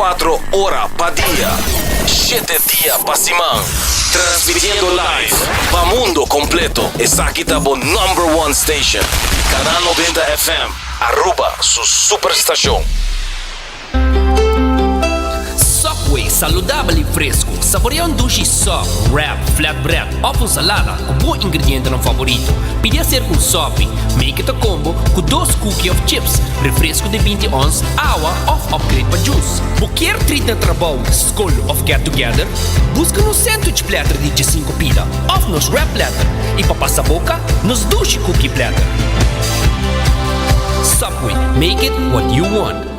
24 horas pa' día, 7 días pa' semana. Transmitiendo live pa' mundo completo. Esa aquí está por #1 station. Canal 90 FM. Aruba, su superestación. Subway, saudável e fresco. Saboreia um duche soft, wrap, flatbread, ou salada com bom ingrediente no favorito. Pide ser com sopi, make it a combo com 2 cookies of chips, refresco de 20 ons, água ou upgrade para juice. Qualquer treat na trabalho, school of get together, busca no sandwich platter de 5 pila, ou nos wrap platter. E para passar boca, nos duche cookie platter. Subway, make it what you want.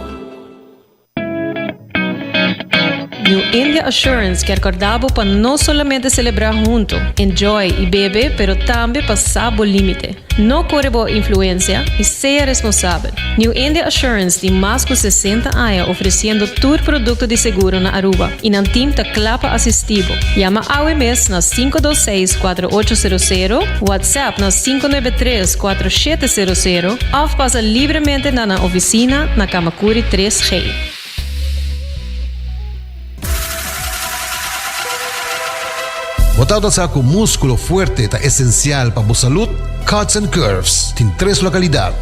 New India Assurance quer acordar para não somente celebrar junto, enjoy e beber, pero também passar o limite. Não corre boa influência e seja responsável. New India Assurance tem mais de 60 anos oferecendo todo produto de seguro na Aruba e não tem clapa assistivo. Chama AWMS na 526-4800, WhatsApp na 593-4700 ou passa livremente na oficina na Kamakuri 3G. Botado sa com músculo fuerte ta esencial para a saúde, Cuts and Curves tem 3 localidades.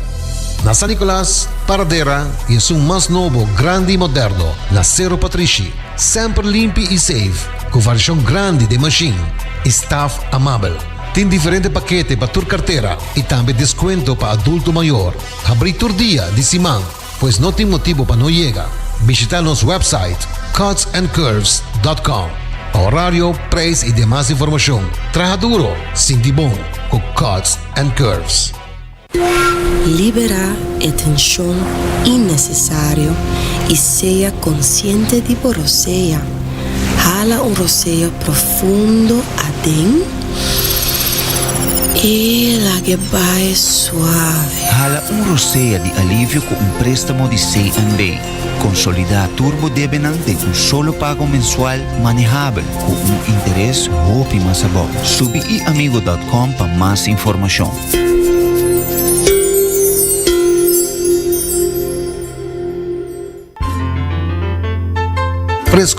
Na San Nicolás, Paradera e é mais novo, grande e moderno, na Cerro Patrici. Sempre limpo e safe, com variação grande de machine. Staff amável. Tem diferentes paquetes para tua carteira e também desconto para adulto maior. Abrir todo dia de semana, pois não tem motivo para não chegar. Visitar nosso website cutsandcurves.com. Horário, preço e demais informação. Traja duro, sinti bom, com Cuts and Curves. Libera a tensão innecessária e seja consciente de roceia. Jala roceio profundo adentro e la que vai suave. Jala roceia de alívio com préstamo de C&B. Consolidar Turbo Debenham tem solo pago mensual manejável com interesse roupa e mais bom. Subiamigo.com para mais informação.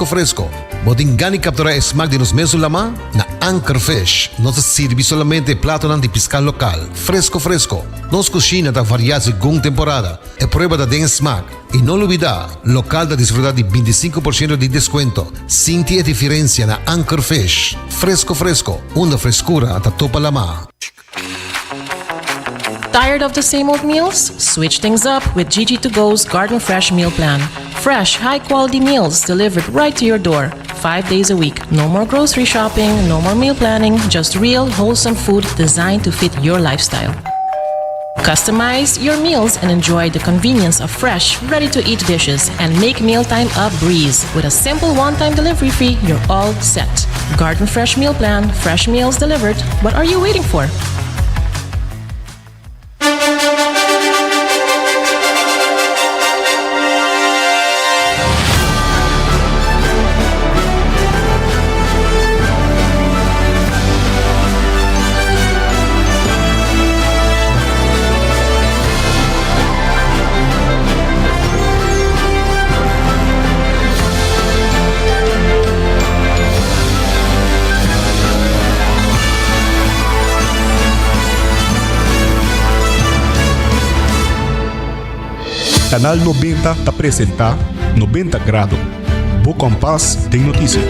Fresco. Botingani capturar smack de nos mesos lama na Anchor Fish. Nos sirve solamente plato de pescar local. Fresco. Nos cocina da variar según temporada. É prueba da den smack. E não olvidar, local da desfrutar de 25% de desconto. Sinti a diferença na Anchor Fish. Fresco. Uma frescura até topa lama. Tired of the same old meals? Switch things up with GG2Go's Garden Fresh Meal Plan. Fresh, high-quality meals delivered right to your door, 5 days a week. No more grocery shopping, no more meal planning, just real, wholesome food designed to fit your lifestyle. Customize your meals and enjoy the convenience of fresh, ready-to-eat dishes and make mealtime a breeze. With a simple one-time delivery fee, you're all set. Garden Fresh Meal Plan, fresh meals delivered. What are you waiting for? Canal 90 te apresenta 90 Grado. Bo Compass tem notícia.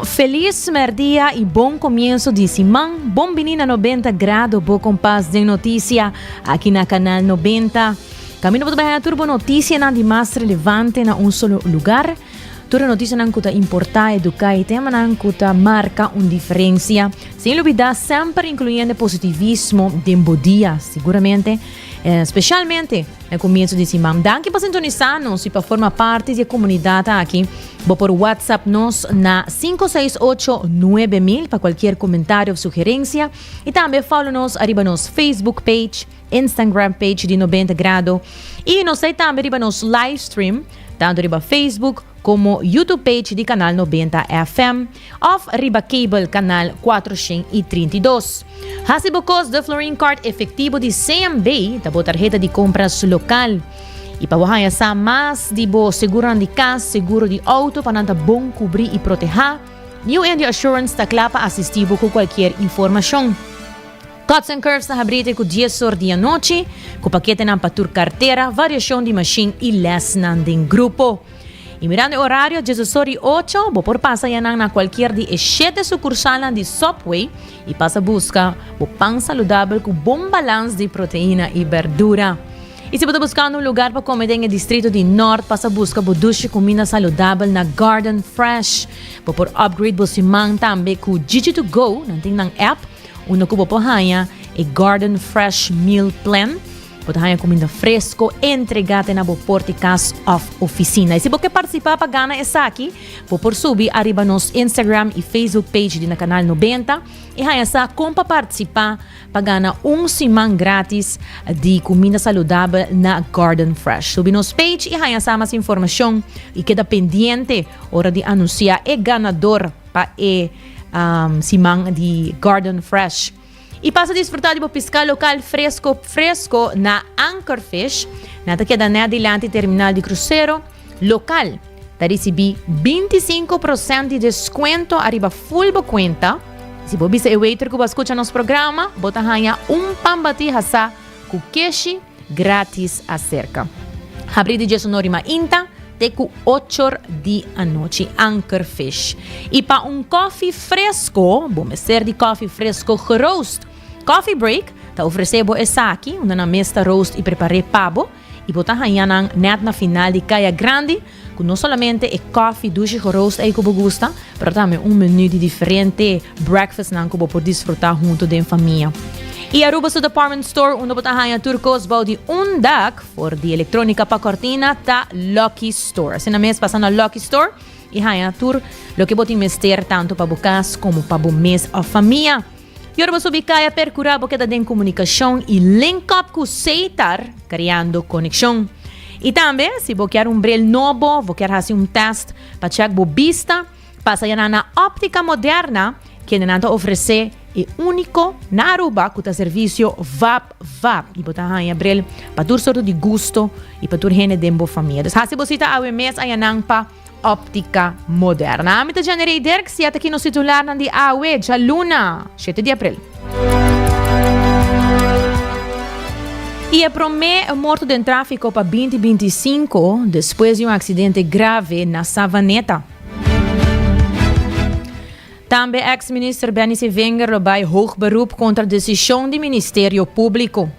Feliz merdia e bom começo de semana. Bom menina 90 Grado, Bo Compass tem notícia aqui na Canal 90. Caminho para a turbo notícia na de mais relevante na solo lugar. Toda notícia não custa importar, educar e tema não custa marcar uma diferença. Sem dúvida, sempre incluindo positivismo de um bom dia, seguramente. Especialmente no começo de semana. Danke por sintonizar-nos e para formar parte da comunidade aqui. Vou por WhatsApp nos na 568-9000 para qualquer comentário ou sugerência. E também fala-nos arriba nos Facebook page, Instagram page de 90 Grado. E nos aí também arriba nos live stream, tanto arriba Facebook, como YouTube page di Canal 90 FM of Riba Cable Canal 432. Hasibukos de Flooring Card efetivo di CMB, tabo tarjeta di compras local. Ipawahaya sa mas di bo seguran di kas, seguro di auto pananta bom cubrir e proteger. New India Assurance taklapa assistivo com qualquer informação. Cuts and Curves na abrite com 10 horas da noite, com paquete na patur carteira, variação de machine e les nanding grupo. E mirando o horário, 18:08, bo por passa yanang na qualquer de 7 sucursal de Subway e passa busca o pão saudável com bom balanço de proteína e verdura. E se você buscar um lugar para comer no distrito de Norte, passa busca o duche comida saudável na Garden Fresh. Por upgrade você man também com Digi2Go, nanting ng app, uno ko po hanya e Garden Fresh Meal Plan. Pode hanya comida fresco, entregate na porticas of oficina. E se você participar para ganhar essa aqui, por subir arriba nos Instagram e Facebook page de na Canal 90 e hanya sa como para participar para ganhar semana grátis de comida saudável na Garden Fresh. Subir nos page e hanya sa mais informação e queda pendiente hora de anunciar o ganador para semana de Garden Fresh. E passa a desfrutar de pesca local fresco na Anchorfish, na queda na adiante terminal de cruzeiro local. Está recebi 25% de desconto arriba full conta. Se você é o waiter que vai escutar nosso programa, bota ganha pambati hasa com queixe grátis acerca. Abrir de Sonorima Inta, teco 8 horas da noite, Anchorfish. E para coffee fresco, bom ser de coffee fresco roast. Coffee Break, ta oferecebo essa aqui, uma na mesa roast e preparei pabo, e botar hanyanang net na final de Kaya Grande, com não somente e coffee, duche roast aí que você gosta, mas também menu de diferente breakfast nang que você pode desfrutar junto da família. E Aruba sa department store, uno botar hanya turcos bau de dak for de eletrônica pa cortina ta Lucky Store. Assim na mesa passando na Lucky Store, e hanya tur lo que botin mester tanto pa bukas como pa bu mes a família. E agora você vai percurar porque da den comunicação e link up com Seitar, criando conexão. E também, se você quer bril novo, você quer fazer teste para checar a vista, passa na óptica moderna, que nanta oferece e único na Aruba com o serviço VAP. E botar aí bril para todo sorto de gosto e para todo gente de boa família. Então, se você está a mês aí pa óptica moderna. Amita Janeiro Derek, se aqui no titular de AUE, já Luna, 7 de abril. E a Promé morto de tráfico para 2025 depois de acidente grave na Savaneta. Também ex-ministro Benice Wenger vai hoog beroep contra a decisão do Ministério Público.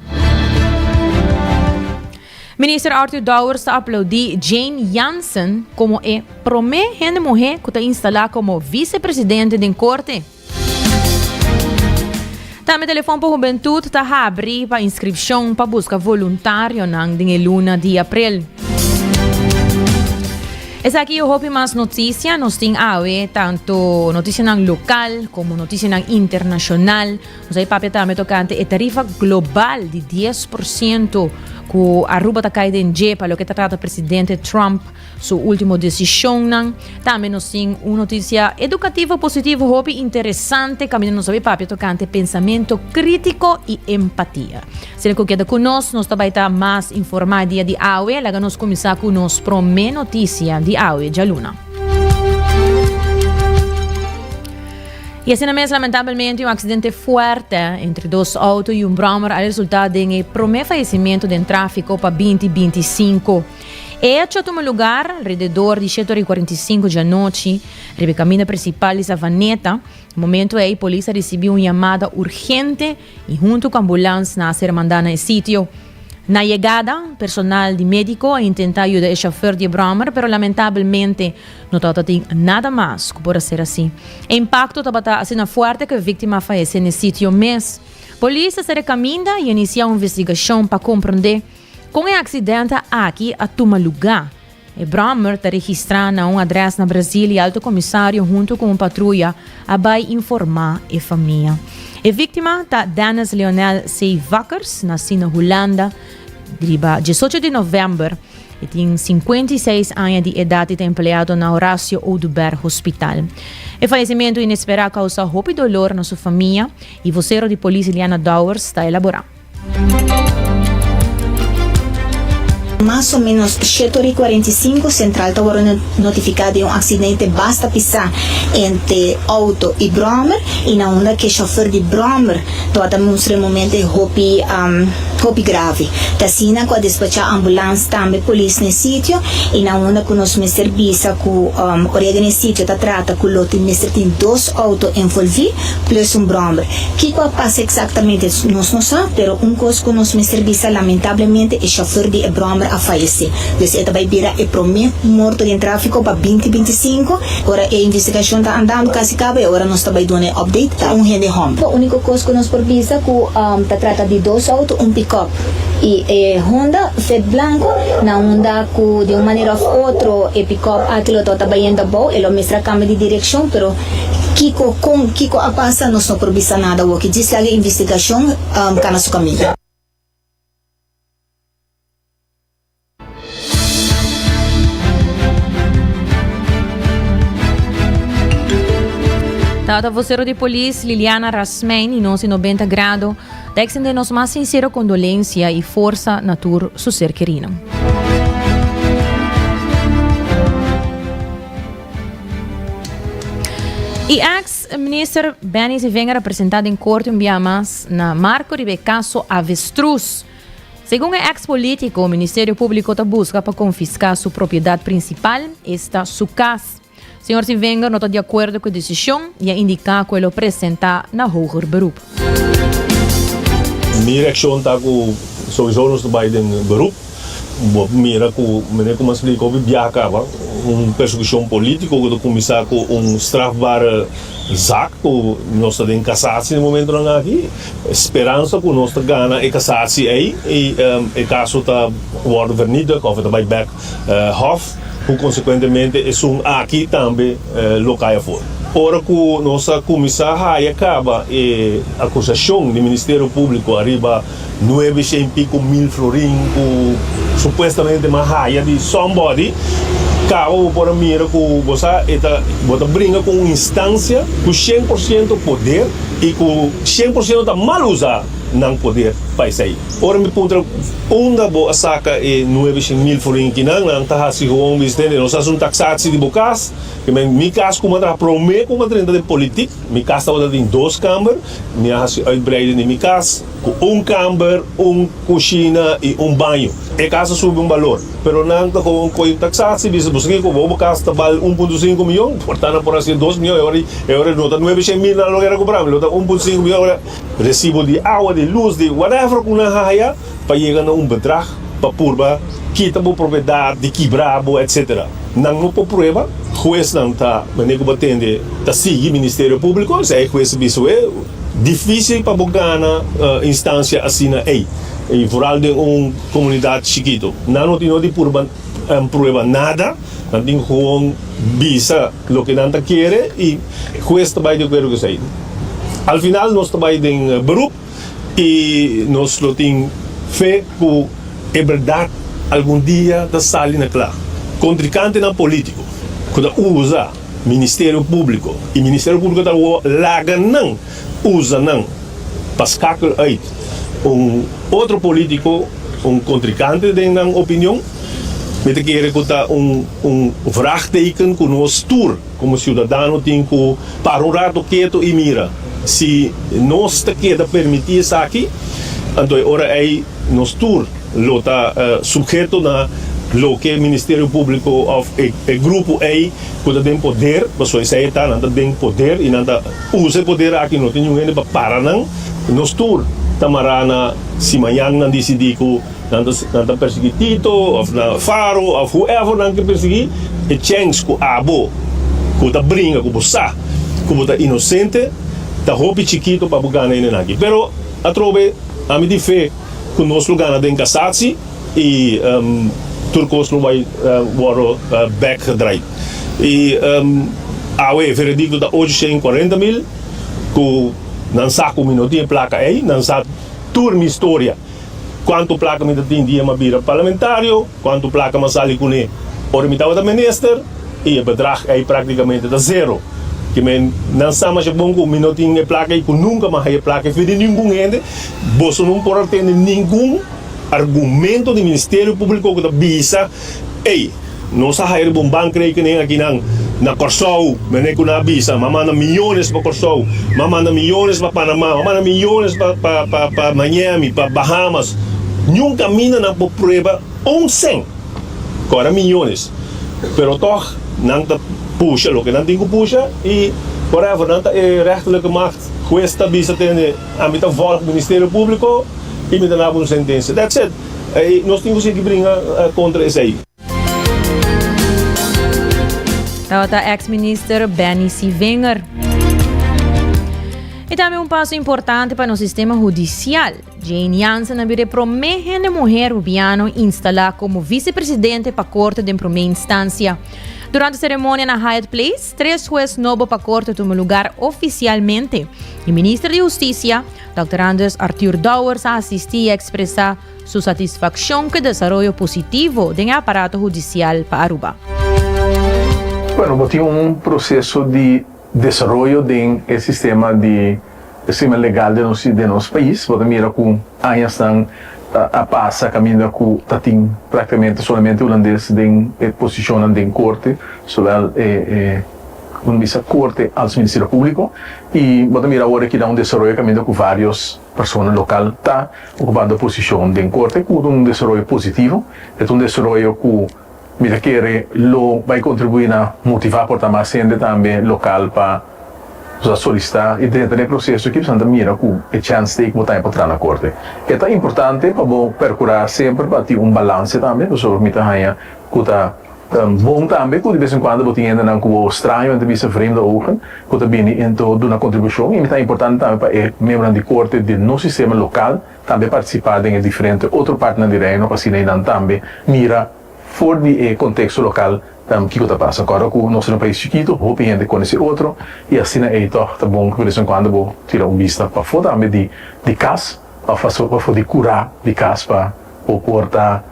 Minister Arthur Dowers aplaudi Jane Jansen como a primeira mulher que está instalada como vice-presidente da corte. Também o telefone para a juventude está aberto para inscrição para busca voluntário na luna de abril. Essa aqui é a mais notícia. Nós temos tanto notícia local como notícia internacional. Nós temos papel também tocante a tarifa global de 10% que Aruba está caindo para o que trata o presidente Trump, sua última decisão. Também nós temos uma notícia educativa positiva, hobby interessante, que nós temos papel tocante pensamento crítico e empatia. Se você quer conosco, nós também está mais informado dia de AUE, lá nós começar com nos primeira notícia de AUE de Luna. E assim mesmo, lamentavelmente, acidente forte entre dois autos e brommer a resultado de um primeiro falecimento de tráfico para 2025. Hecho tomou lugar ao redor de 7h45 da noite, no caminho principal de Savaneta. No momento aí, a polícia recebeu uma chamada urgente e junto com a ambulância na ser mandada no sítio. Na chegada, personal de médico a tentar ajudar o chofer de brommer, mas lamentavelmente não tem nada mais que pode ser assim. O impacto estava assim forte que a vítima faleceu no sítio mesmo. A polícia se recomenda e iniciar uma investigação para compreender como o acidente aqui a tomar lugar. O brommer está registrado na uma adresse na Brasília e o alto comissário junto com uma patrulha vai informar a família. A vítima está Dennis Leonel C. Wackers, nascido na Holanda, 18 de novembro. e tem 56 anos de idade e está empregado na Horácio Oduber Hospital. O falecimento inesperado causa roupa e dolor na sua família e o vocero de polícia Liana Dowers está elaborando. Mais ou menos 7h45 central estava notificado de um acidente basta pisar entre auto e Brommer e na onda que o chofer de Brommer estava extremamente roupa grave. Assim, com a despachar a ambulância também polícia no sítio e na onda que nós me serviço com orega no sítio está trata com o lote tem 2 autos envolvidos plus Brommer. Que passa exatamente nós não sabemos, mas coisa que nós me serviço lamentavelmente o chofer de Brommer a falecer. Então, vai virar o primeiro morto em tráfico para 2025. Agora, a investigação está andando quase acaba e agora nós estamos dando update para rende home. A única coisa que nós podemos é que trata de 2 autos, pick-up e Honda Fiat Blanco, na onda que de uma maneira ou outra o pick-up aquilo está indo bom, ele mostra cambio de direção, pero Kiko a passa nós não podemos nada, o que diz a investigação está no seu caminho. A vocero de polícia Liliana Rasmein, em 90 graus, extende nos mais sincera condolência e força na tur su ser querido. E ex-ministro Benny se venga representado em corte em Biamas na marco de caso Avestruz. Segundo o ex-político, o Ministério Público está busca para confiscar sua propriedade principal, esta sua casa. O senhor Sivenga não está de acordo com a decisão e a indicar que ele apresenta na hoger beroep. Minha reação está com sowieso nos Biden beroep. Mira que meneer como explico viaja persecução política que começar com strafbare zaak que nós estamos em cassação no momento não aqui esperança que nós ganha a cassação aí e o caso está worden vernietigd of het bij back hof que consequentemente é aqui também local for. Ora que nossa comissão acaba a acusação do Ministério Público arriba 900.000 florins supostamente uma raia de somebody cabo por mira que você brinca com uma instância com 100% poder e com 100% da mal usar não poder para sair. Ora me ponto onda boa saca e 900.000 florins que não está assim como viste nós fazemos taxação de bocas que me caso como tra promete como treinta de política me casa está em 2 câmaras me hace uitbreiden de minha casa com câmara cozinha e banho é casa sube valor pero não está com taxação diz você que o casa está vale 1.5 milhão portanto por assim 2 milhões agora não está 900.000 na lugar comprar não está 1.5 milhão agora recibo de água de luz de whatever com na raia para chegar a bedrag para purba quita a propriedade de quebrabo etc não por prova juiz não está maneiro para atender está seguir Ministério Público se é juiz bicho é difícil para ganhar instância assim aí e foral de comunidade chiquito não tem de purba prova nada não tem com visa o que não quer e juiz também de acordo com isso aí al final nós também tem beroep e nós temos fé que é verdade algum dia está saindo claro contrincante na político que usa Ministério Público e Ministério Público está larga não usa não para escapar aí outro político contrincante tem na opinião me te quer que está vraagteken que nós tour como cidadão tem que parar um rato quieto e mira se nós queda permitir isso aqui então ora aí nós tour lo está sujeito na lo que o Ministério Público of o grupo aí que tem poder pessoas aí tá não tem poder e não usa poder aqui não tem ninguém para parar não nós tour tamarana se amanhã não decidir que não perseguir Tito ou na Faro ou whoever não que perseguir e chance que abo que tá brinca que você que tá inocente tá roupa chiquito para bugar nem aqui pero a trobe a me dife que nós lugar na cassação e turcos não vai back gedraaid e awe veredicto da hoje 40.000 que não sabe como não tem placa aí não sabe turma história quanto placa me tem dia uma bira parlamentário, quanto placa me sali com ele, ora me tava da minister, e o bedrag é praticamente da zero. Que men não sama já bom me não tinha placa e nunca mais a placa e de nenhum ende, você não pode ter nenhum argumento do Ministério Público que da bisa, não sa hire bom banco que nem aqui na Corsol, mas com na bisa, manda milhões para Corsol, manda milhões para Panamá, manda milhões para Miami, para Bahamas, nunca mina na prueba 100, agora milhões, pero toch não tá puxa, o que não tem que puxa e whatever, não tá rechtelijke macht, juez tá bisa tem a mita volta do Ministério Público e me dá uma sentença. That's it. E nós temos que brincar contra isso aí. Tá ex-ministro Benny C. Wenger. E também passo importante para o sistema judicial. Jane Jansen había prometido a mulher Rubiano instalar como vice-presidente para a corte de primeira instância. Durante a cerimônia na Hyatt Place, 3 jueces novos para a corte tomaram lugar oficialmente. O ministro de Justiça, Dr. Anders Arthur Douwers, assistiu a expressar sua satisfação com o desenvolvimento positivo do aparato judicial para Aruba. Bueno, temos processo de desenvolvimento do sistema legal de nosso país. Você mira com anos a passa caminho com tatim praticamente somente holandês em posição em corte, sobre a corte ao Ministério Público e você mira agora que dá desenvolvimento caminho com várias pessoas locais tá ocupando posição em corte com desenvolvimento positivo, é desenvolvimento que mira que vai contribuir a motivar por mais gente também local para solicitar e dentro do processo que precisa mira com a chance de botar para entrar na corte. É importante para procurar sempre para ter balanço também, porque o mita hanya que tá bom também, que de vez em quando você ainda não com estranho, entre vista frame da ogen, que também então dá uma contribuição e é importante também para membro da corte do nosso sistema local também participar em diferente outro parte na reino para assim também mira fora do contexto local que está passando agora com o nosso país chiquito, hope gente conhecer outro e assim é tá bom que de vez em quando vou tirar vista para fora também de casa para fazer de curar de casa para portar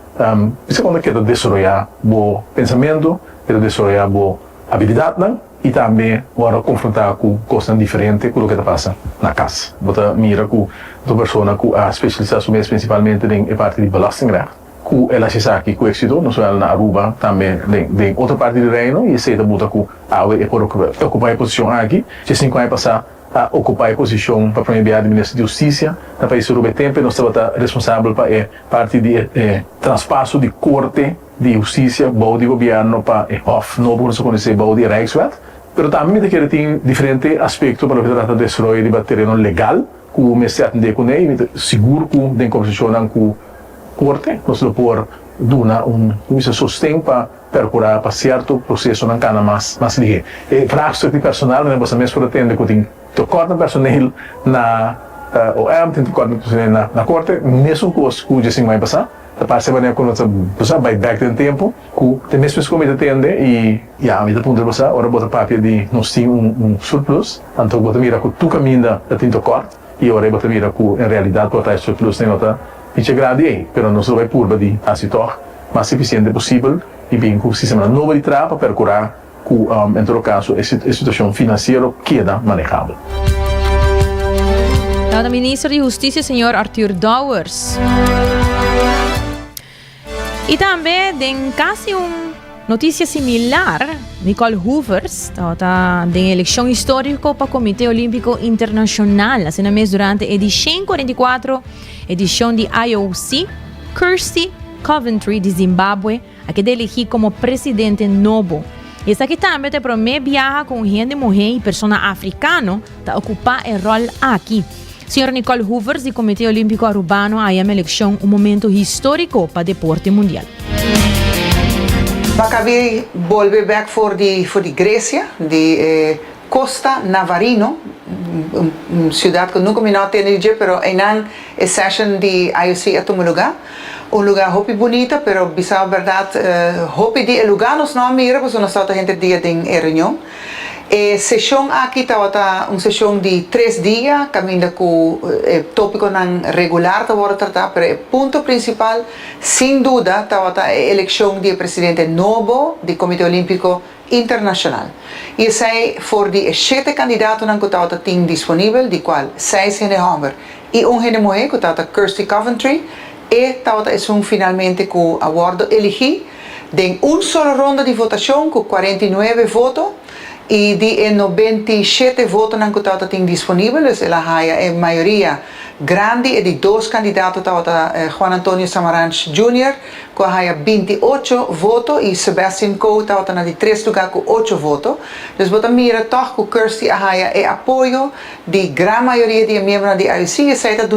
isso quando quer desenvolver bom pensamento, quer desenvolver boa habilidade e também agora confrontar com coisas diferentes com o que está passando na casa. Você mira com a pessoa que a especialização principalmente em parte de belastingrecht. Que ela se sabe que o êxito não só na Aruba também em outra parte do reino e se buta que a por ocupar a posição aqui se 5 anos passar a ocupar a posição para primeiro ministro de Justiça na país Aruba tempo nós estamos responsável para parte de transpasso de corte de Justiça bom de governo para Hof novo não se conhece bom de Rijkswet mas também tem que ter diferentes aspectos para o que trata de desenvolver de terreno legal que o mestre atende com ele seguro que tem conversação com corte, nós não por dar sustento para procurar para certo processo não cana mais ligeiro. E fraco de personal, né, você mesmo pretende que tem corte personal na OEM, tem corte personal na corte, mesmo coisa que já se vai passar, a parte vai quando você vai back no tempo, que tem mesmo como atende e a medida ponto você, ora bota papel de nós tem surplus, então bota mira que tu caminha da tinto corte e ora bota mira que em realidade botar surplus tem outra Dice gradi, però non solo è purba di asito, ma sufficiente possibile e bem com o sistema novo de trapa para curar que em todo caso a situação financeira queda manejável. O ministro de Justiça, senhor Arthur Douwers. E também tem quase notícia similar, Nicole Hoovers, está em eleição histórica para o Comitê Olímpico Internacional, assim mesmo durante a edição 44, edição de IOC, Kirsty Coventry de Zimbábue, a que elegir como presidente novo. Essa aqui também te promete viajar com gente mulher e pessoa africana para ocupar o rol aqui. Senhora Nicole Hoovers, do Comitê Olímpico Arubano, a eleição momento histórico para o deporte mundial. Acabei volver back for the Grécia, de Costa Navarino, cidade que nunca me notei no dia, pero em a session de IOC é um lugar hopi bonito, pero bisa verdade hopi de lugar nos não mira, porque nós estamos gente dia em reunião Sessão aqui está uma sessão de 3 dias, caminha com tópico não regular tá agora tratar, mas o ponto principal, sem dúvida, está a eleição do presidente novo do Comitê Olímpico Internacional. E sei for de 7 candidatos que está disponível, de qual 6 em homem e em mulher, que está Kirsty Coventry, e está finalmente com o awardo elegido em uma só ronda de votação com 49 votos. E de 97 votos que estão disponíveis, ela é a maioria grande e de 2 candidatos, Juan Antonio Samaranch Jr., com 28 votos, e Sebastian Coe está na 3 lugar com 8 votos. Então, você mira toch que Kirsty é apoio de grande maioria de membros da IOC, e essa é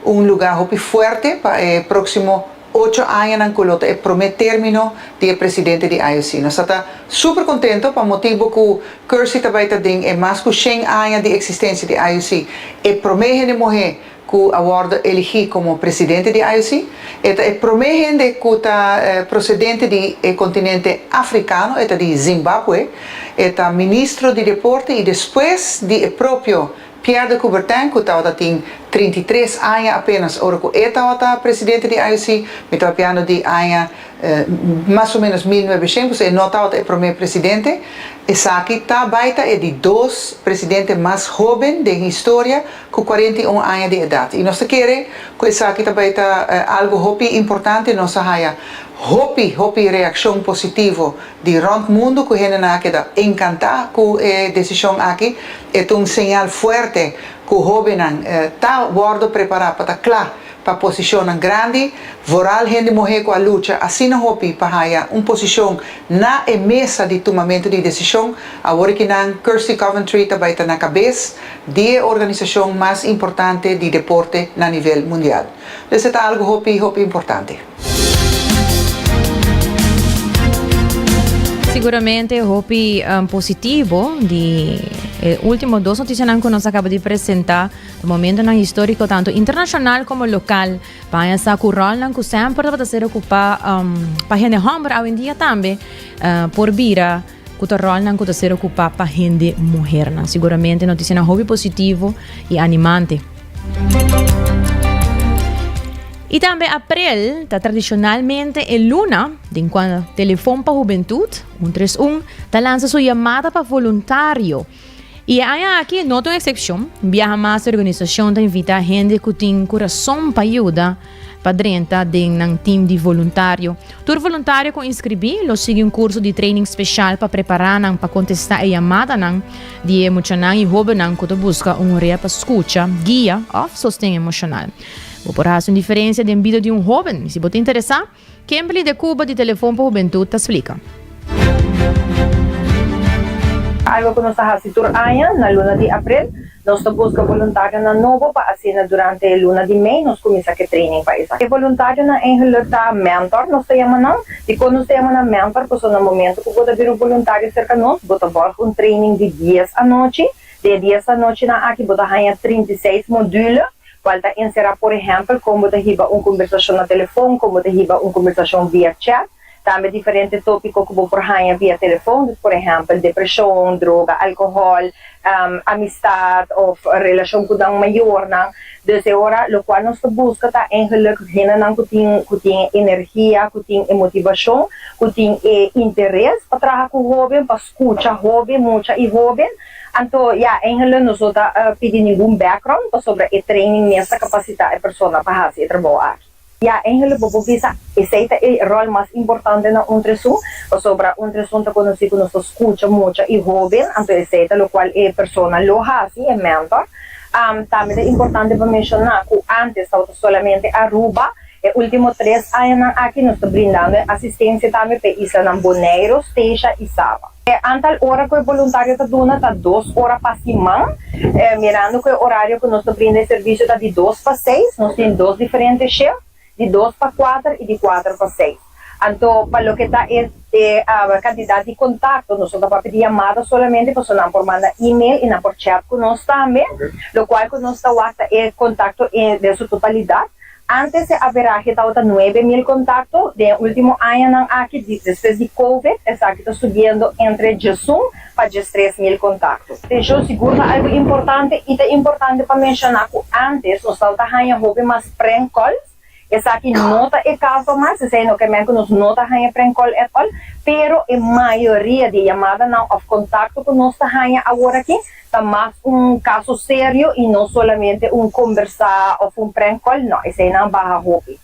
lugar muito forte para o próximo 8 anos que é prometo término de presidente da IOC. Nós estamos super contentos por motivo que Kirsty também é mais de 100 anos de existência da IOC e promete morrer que o award elegido como presidente da IOC. É promete que está procedente do continente africano, é de Zimbábue, é ministro de deporte e depois de próprio Pierre de Coubertin, que tem 33 anos apenas, ora que é presidente da IOC, mas está piano de anos mais ou menos 1900, e não é o primeiro presidente. Essa aqui está baita é de 2 presidentes mais jovens da história, com 41 anos de idade. E nós queremos que essa aqui também algo muito importante, nós hopi reação positiva de rond mundo que a gente queda encantada com a decisão aqui. É um sinal forte que o jovem está preparado para estar para posição grande, voral gente morrer com a luta, assim não hopi para uma posição na mesa de tomamento de decisão, agora que Kirsty Coventry também está na cabeça da organização mais importante de deporte a nível mundial. Isso é algo hopi importante. Seguramente hopi positivo de último 2 notícias que nos acaba de apresentar no momento histórico tanto internacional como local para essa curral que sempre vai ser ocupar para gente homem hoje em dia também por vira que o rol que vai ser ocupar para gente mulher. Seguramente notícia hobby positivo e animante. E também abril está tradicionalmente a luna, de quando o telefone para a juventude, 131, está lança sua chamada para voluntário. E aqui, não tem exceção, viaja mais a organização está invita a gente que tem coração para ajudar para dentro de um time de voluntário. Todo voluntário que inscrever, lo sigue um curso de training especial para preparar para contestar a chamada de emocional e jovem que busca área para escuta, guia ou sostém emocional. Por razão diferença de vida de jovem, se você interessar, Kimberly de Cuba de Telefone para a Juventude te explica. Algo que nós estamos fazendo na luna de abril, nós buscamos voluntários na novo para assinar durante a luna de maio, nós começamos a treinar para isso. E voluntário na engelada mentor, nós chamamos e quando nós chamamos mentor, porque no momento que você vir voluntário cerca de nós, você vai training de 10 à noite, de 10 à noite na aqui você tem 36 módulos. Falta encerrar, por exemplo, como te riba uma conversação no telefone, como te riba uma conversação via chat, também diferentes tópicos que você pode via telefone, por exemplo, depressão, droga, álcool, amistad ou relação com um maior, dessa hora, o qual nós buscamos eigenlijk gente que tem energia, que tem motivação, que tem interesse para trabalhar com o jovem, para escutar o jovem, muito e jovem. Então, eigenlijk nós não pedimos nenhum background sobre o training nessa capacidade da pessoa para fazer trabalho aqui. Eigenlijk você visa, esse é o rol mais importante na nutrição, sobre a nutrição que nós escuta muito e jovem, então esse é o qual a pessoa lo faz, é mentor. Também é importante para mencionar que antes estava somente Aruba, e últimos 3 anos aqui nós estamos brindando assistência também para Isla Bonaire, Teja e Saba. Antal horas que o voluntário está dando está 2 horas para cima, mirando que o horário que nós brindamos serviço está de 2 para 6, nós temos 2 diferentes shifts, de 2 para 4 e de 4 para 6. Então, para o que está a quantidade de contato, nós estamos para pedir chamada solamente, para não por mandar e-mail e não por chat com nós também, o qual que nós estamos contato de sua totalidade, Antes se averaje tauta 9,000 contactos, de último año ng aquí, después de COVID, está subiendo entre 1 para 3,000 contactos. Yo seguro algo importante, y es importante para mencionar que antes, nos tauta hanya hobi mas prank calls, esa aquí nota el caso más, es no que me nos nota hanya prank call et al, pero en mayoría de llamadas of contacto con nos hanya ahora aquí, está más un caso serio y no solamente un conversar o un prank call, no, ese no baja hobby.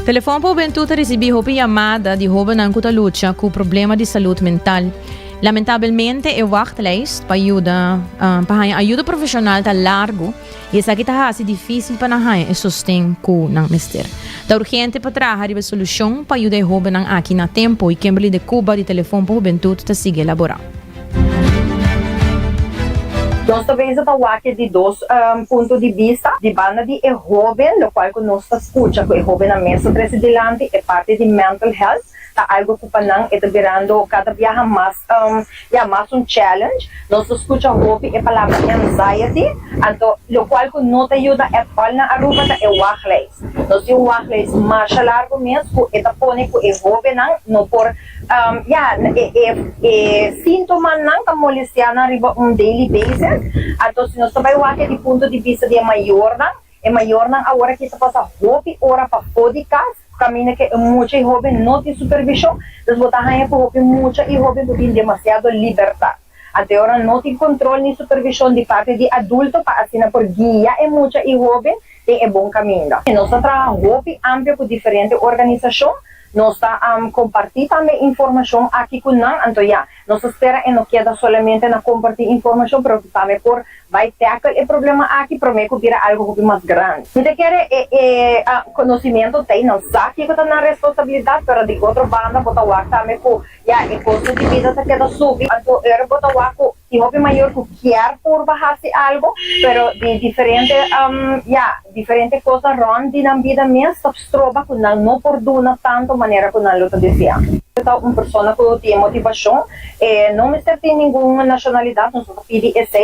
Telefone po bentuta recebi hopi chamada de jovem na luta com problema de saúde mental. Lamentavelmente, a wachtlijst para ajuda profissional está largo e essa aqui está difícil para nós e sustém com não mister. Está urgente para trazer a solução para ajudar jovem aqui na tempo e Kimberly de Cuba de telefone para juventude está sigue elaborar. Nós também estamos aqui de dois pontos de vista. De banda de jovem, o qual nós escutamos, que jovem na mesa presidente é parte de mental health. Tá algo que panang está virando cada dia mais challenge. Nós escutamos jovem é palavra anxiety, então o qual não te ajuda é para na aruba é o wachtlijst. Nós temos o wachtlijst mais largo mesmo, que está pone que é jovem não por sintoma não tá molestia na riba daily basis. Então se nós trabalhamos aqui de ponto de vista de maior não agora que está passa jovem hora para podcast. Caminha que muitos jovens não têm supervisão, eles botam aí porque muitos jovens têm demasiado liberdade. Até agora não tem controle nem supervisão de parte de adulto para assinar por guia e muitos jovens têm bom caminho. Nós estamos trabalhando amplo com diferentes organizações, nós estamos compartilhando também informação aqui com nós, então nós esperamos que não queda somente na compartilhar informação, mas também por vai tackle o problema aqui, prometo que vira algo mais grande. Se quer conhecimento, tem, não sabe que está na responsabilidade, mas de outra banda, botar o ar também, o custo de vida está queda subir, então era botar o ar que hobby maior que quer por baixar algo, pero de diferente coisa ronde na vida mesmo, se trova que não perdona tanto maneira que não está dizendo. Uma pessoa que tem motivação, não me tem nenhuma nacionalidade, nós pedimos essa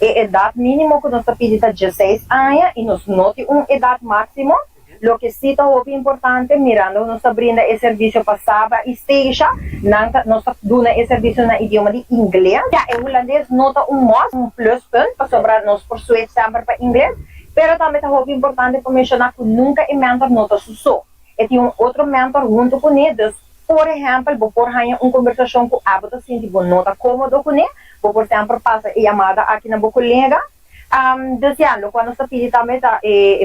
idade mínima que nós pedimos é 16 anos e nós não temos uma idade máxima. Lo que sí está muy importante, mirando, nos brinda el servicio pasaba y esteja, nos dona el servicio en idioma de inglés. El holandés nota un pluspunt para sobrarnos por su siempre para inglés, pero también es muy importante para mencionar que nunca el mentor nota su so. Y tiene otro mentor junto con ellos. Por ejemplo, por una conversación con hábitos, si nota cómodo con él, por ejemplo, pasa llamada aquí na colega. Deseando, quando está pedindo também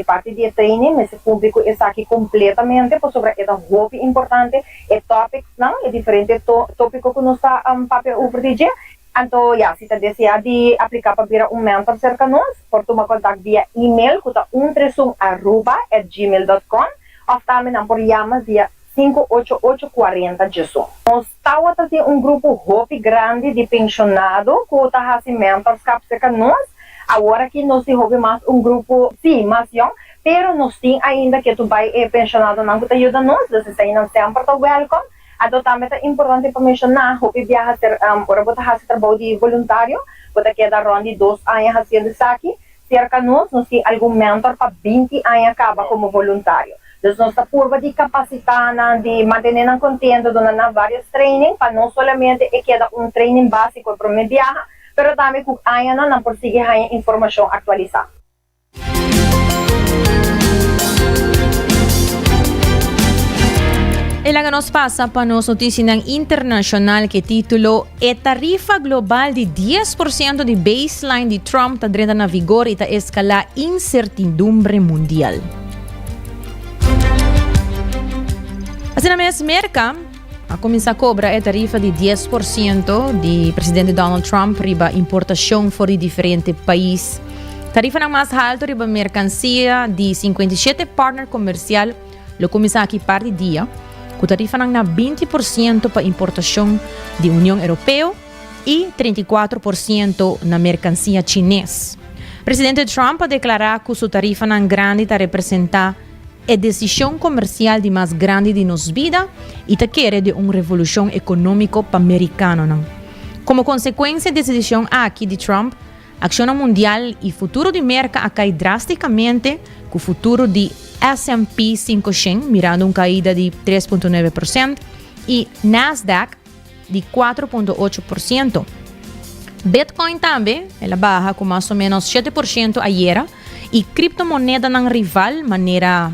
parte de training, esse público está aqui completamente sobre esse hobby importante, topics, não, diferente tópico que nós está para o dia. Então, se você deseja de aplicar para vir mentor cerca de nós, pode tomar contato via e-mail, que está 131@gmail.com, ou também por chamar via 588-4018. Nós estamos um grupo hobby grande de pensionados que está fazendo mentorship cerca de nós. Agora que nós temos mais grupo, sim, mais young, pero nós temos ainda que tu vai pensionado não que te ajuda nós, você está indo sempre tá welcome. Então também é importante para mencionar, hobby viaja ter, ora botar fazer trabalho de voluntário, botar que dar ronde 2 anos fazendo isso aqui, cerca nós temos algum mentor para 20 anos acaba como voluntário. Então nós está curva de capacitar, de manter contento, dando vários training, para não somente queda training básico para me viajar, pero também com a não persigue a informação atualizada. Ela que nos passa para nos notícia internacional que título a tarifa global de 10% de baseline de Trump está dentro na vigor e está escalar incertidumbre mundial. Assim na mesma merca, a começar a cobrar a tarifa de 10% de presidente Donald Trump riba importação fora de diferentes países. Tarifa na mais alta riba mercancia de 57 partner comercial, lo começar aqui parte dia, com tarifa na 20% para importação de União Europeia e 34% na mercancia chinesa. Presidente Trump ha declarado que sua tarifa na grande está representar a decisão comercial de mais grande de nossa vida e te quer de uma revolução econômica para americano. Como consequência da decisão aqui de Trump, Acción mundial e futuro de mercado cai drasticamente com o futuro de S&P 500 mirando uma caída de 3,9% e Nasdaq de 4,8%. Bitcoin também, ela baixa com mais ou menos 7% ayer e criptomoeda não rival, maneira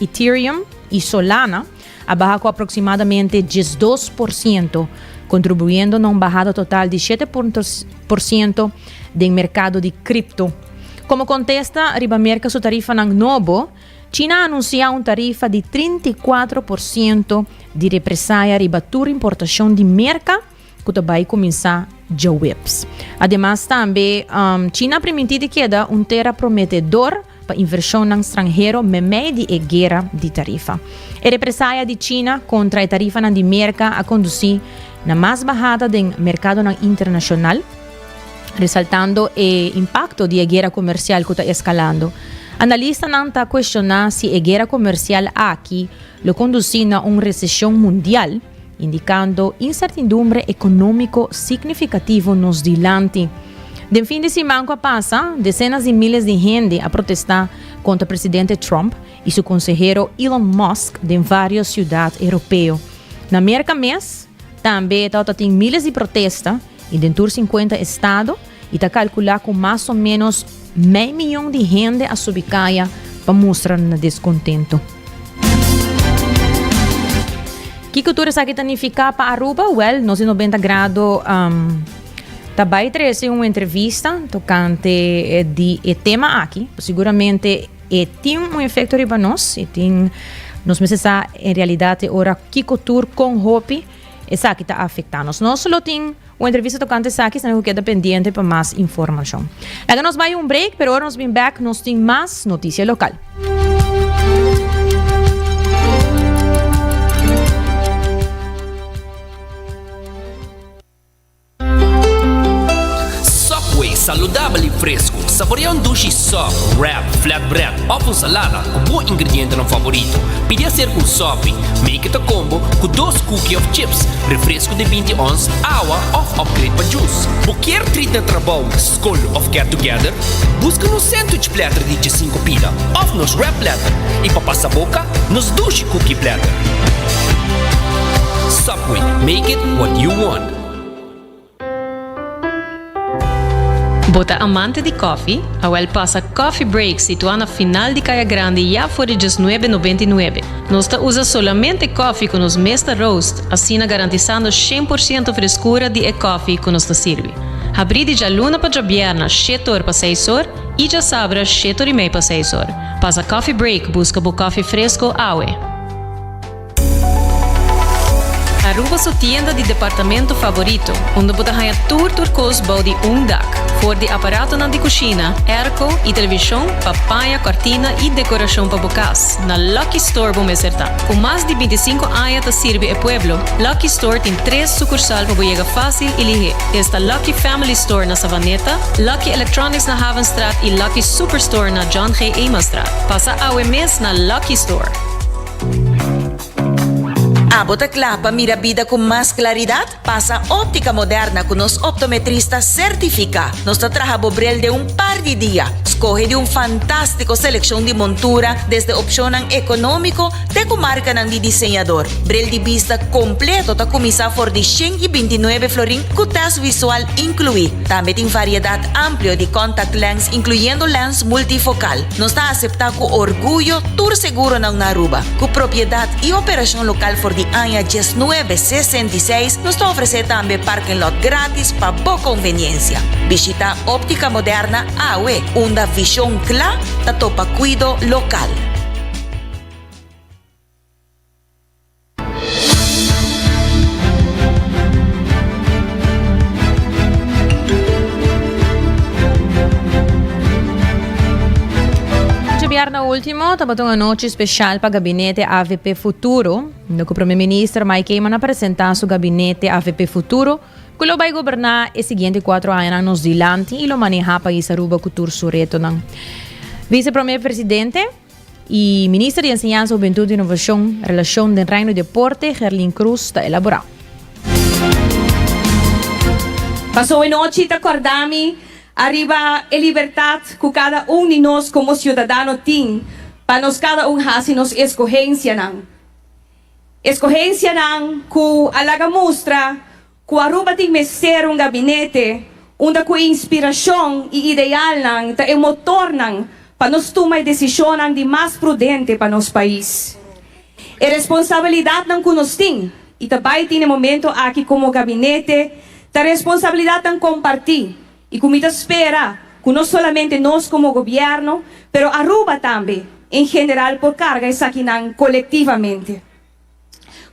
Ethereum e Solana, baixa com aproximadamente 12%, contribuindo a uma bajada total de 7% do mercado de cripto. Como contesta, ribamerca sua tarifa ng novo, China anuncia uma tarifa de 34% de represália riba toda importação de merca, que vai começar já webs. Ademais, também, China permite que queda terra prometedor para inversão ng estrangeiro meio de guerra de tarifa. A represália de China contra a tarifa de merca a conduzir na mais bajada do mercado internacional, resaltando o impacto de guerra comercial que está escalando. Analista não está questionando se a guerra comercial aqui lo conduzir a uma recessão mundial, indicando incertidumbre econômico significativo nos dilante. De fim de semana que passa, dezenas de milhares de gente a protestar contra o presidente Trump e seu conselheiro Elon Musk em várias cidades europeias. Na América mês, também tem milhares de protestas e dentro de 50 estados e está calculado com mais ou menos 500 milhões de gente a subcaia para mostrar descontento. Que cultura está aqui significa para Aruba? Well, nos 90 graus também trazer uma entrevista tocante de tema aqui. Seguramente tem um efeito riba nós e tem nos meses em realidade ora que cultura com hope essa aqui está afetando. Nós só tem uma entrevista tocante essa aqui, senão queda pendente para mais informação. Agora nós vai break, pero agora nós vem back, nós tem mais notícia local. Saludável e fresco. Saboreia dushi soft, wrap, flatbread, ou salada com bom ingrediente no favorito. Podia ser com sopi, make it a combo com 2 cookies of chips, refresco de 20 ons, água ou upgrade para juice. Qualquer treat na trabalho, school of get together, busca no sandwich platter de 5 pila, ou nos wrap platter. E para passar boca, nos dushi cookie platter. Subway, make it what you want. Bota amante de coffee, awel passa Coffee Break situado na final de Caia Grande já por $19,99. Nós usa solamente coffee com os Mesta Roast, assim garantizando 100% frescura de coffee que nos serve. Abri de luna para viernes, 7 horas para 6 horas, e já sabra 7 horas e meia para 6 horas. Passa Coffee Break, busca o coffee fresco, awe. Aruba sua tienda de departamento favorito, onde você ganha tudo cost de dak, for de aparato de cozinha, airco e televisão, papaya, cortina e decoração para bocas. Na Lucky Store vamos acertar. Com mais de 25 anos de servir ao pueblo, Lucky Store tem 3 sucursais para chegar fácil e ligeiro. Está Lucky Family Store na Savaneta, Lucky Electronics na Havenstraat e Lucky Superstore na John G. Emastraat. Passa ao mês na Lucky Store. Bota clapa, mira vida com mais claridade? Passa óptica moderna com nos optometristas certifica. Nos trabalha bobrel de par de dias. Escoge de fantástico seleção de montura, desde opção econômico até com marca de desenhador. Brel de vista completo está começar por de 129 florin com teste visual incluído. Também tem variedade ampla de contact lens, incluyendo lens multifocal. Nos está aceptado com orgulho, tour seguro na Aruba. Com propriedade e operação local for de Anya 1966, nos oferece também parking lot grátis para boa conveniência. Visita Óptica Moderna AUE, uma visão clara da topa cuido local. Na último, estava uma noite especial para o gabinete AVP Futuro, onde o primeiro-ministro Mike Eyman apresentou seu gabinete AVP Futuro, que vai governar os seguintes 4 anos nos dilante e lo manejar para país Aruba Cultura Sureto. Vice-primeiro-presidente e ministro de Enseñanza, Juventude e Inovação, Relação do Reino e Deporte, Gerlin Cruz, está elaborado. Passou a noite, acordamos Arriba a liberdade que cada de nós como cidadão tem, para nós cada hacer nos escogencia nan. Escogencia nan que alaga mostra que Aruba tem que ser gabinete onde com inspiração e ideal nan, ta é motor nan, para nós tomar decisão nan de mais prudente para nosso país. É responsabilidade nan que nós tem, e também tem momento aqui como gabinete, ta responsabilidade nan compartir, e como espera, que não somente nós como governo, pero Aruba também, em geral por carga essa aqui nan colectivamente.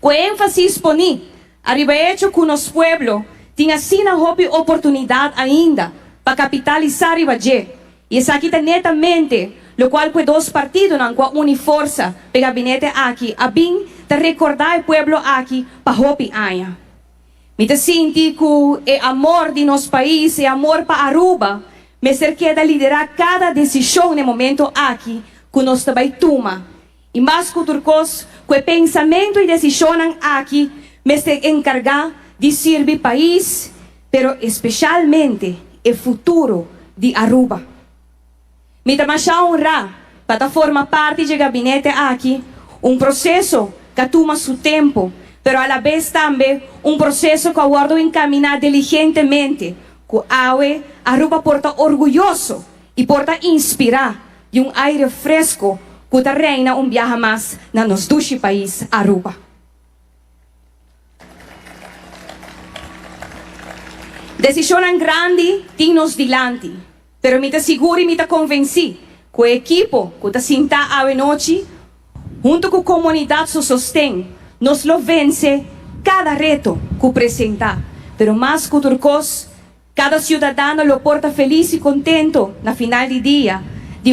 Com ênfase poni, arriba hecho que nosso pueblo tinha assim a oportunidade ainda para capitalizar e bater. E essa aqui está netamente, lo qual que dois partidos não com une força para o gabinete aqui, a bem de recordar o pueblo aqui para hopi aia. Me te sinto que o amor de nosso país, o amor para Aruba, me cerquei de liderar cada decisão no momento aqui que nós também toma. E mais que turcos, com o pensamento e decisão aqui, me se encargar de servir o país, pero especialmente o futuro de Aruba. Me dá mais honra para formar parte do gabinete aqui, processo que toma seu tempo, pero a la vez também processo que aguardo encaminhar diligentemente, que Aruba porta orgulhoso e porta inspirar de aire fresco que reina viaje mais na nos dois país Aruba. Decisão grande tem nos dilante, pero me seguro e me convenci que o equipo que está sentado a noite, junto com a comunidade se sostém, nos lo vence cada reto que apresenta, pero mais que turcos, cada cidadão lo porta feliz e contento na final do dia, de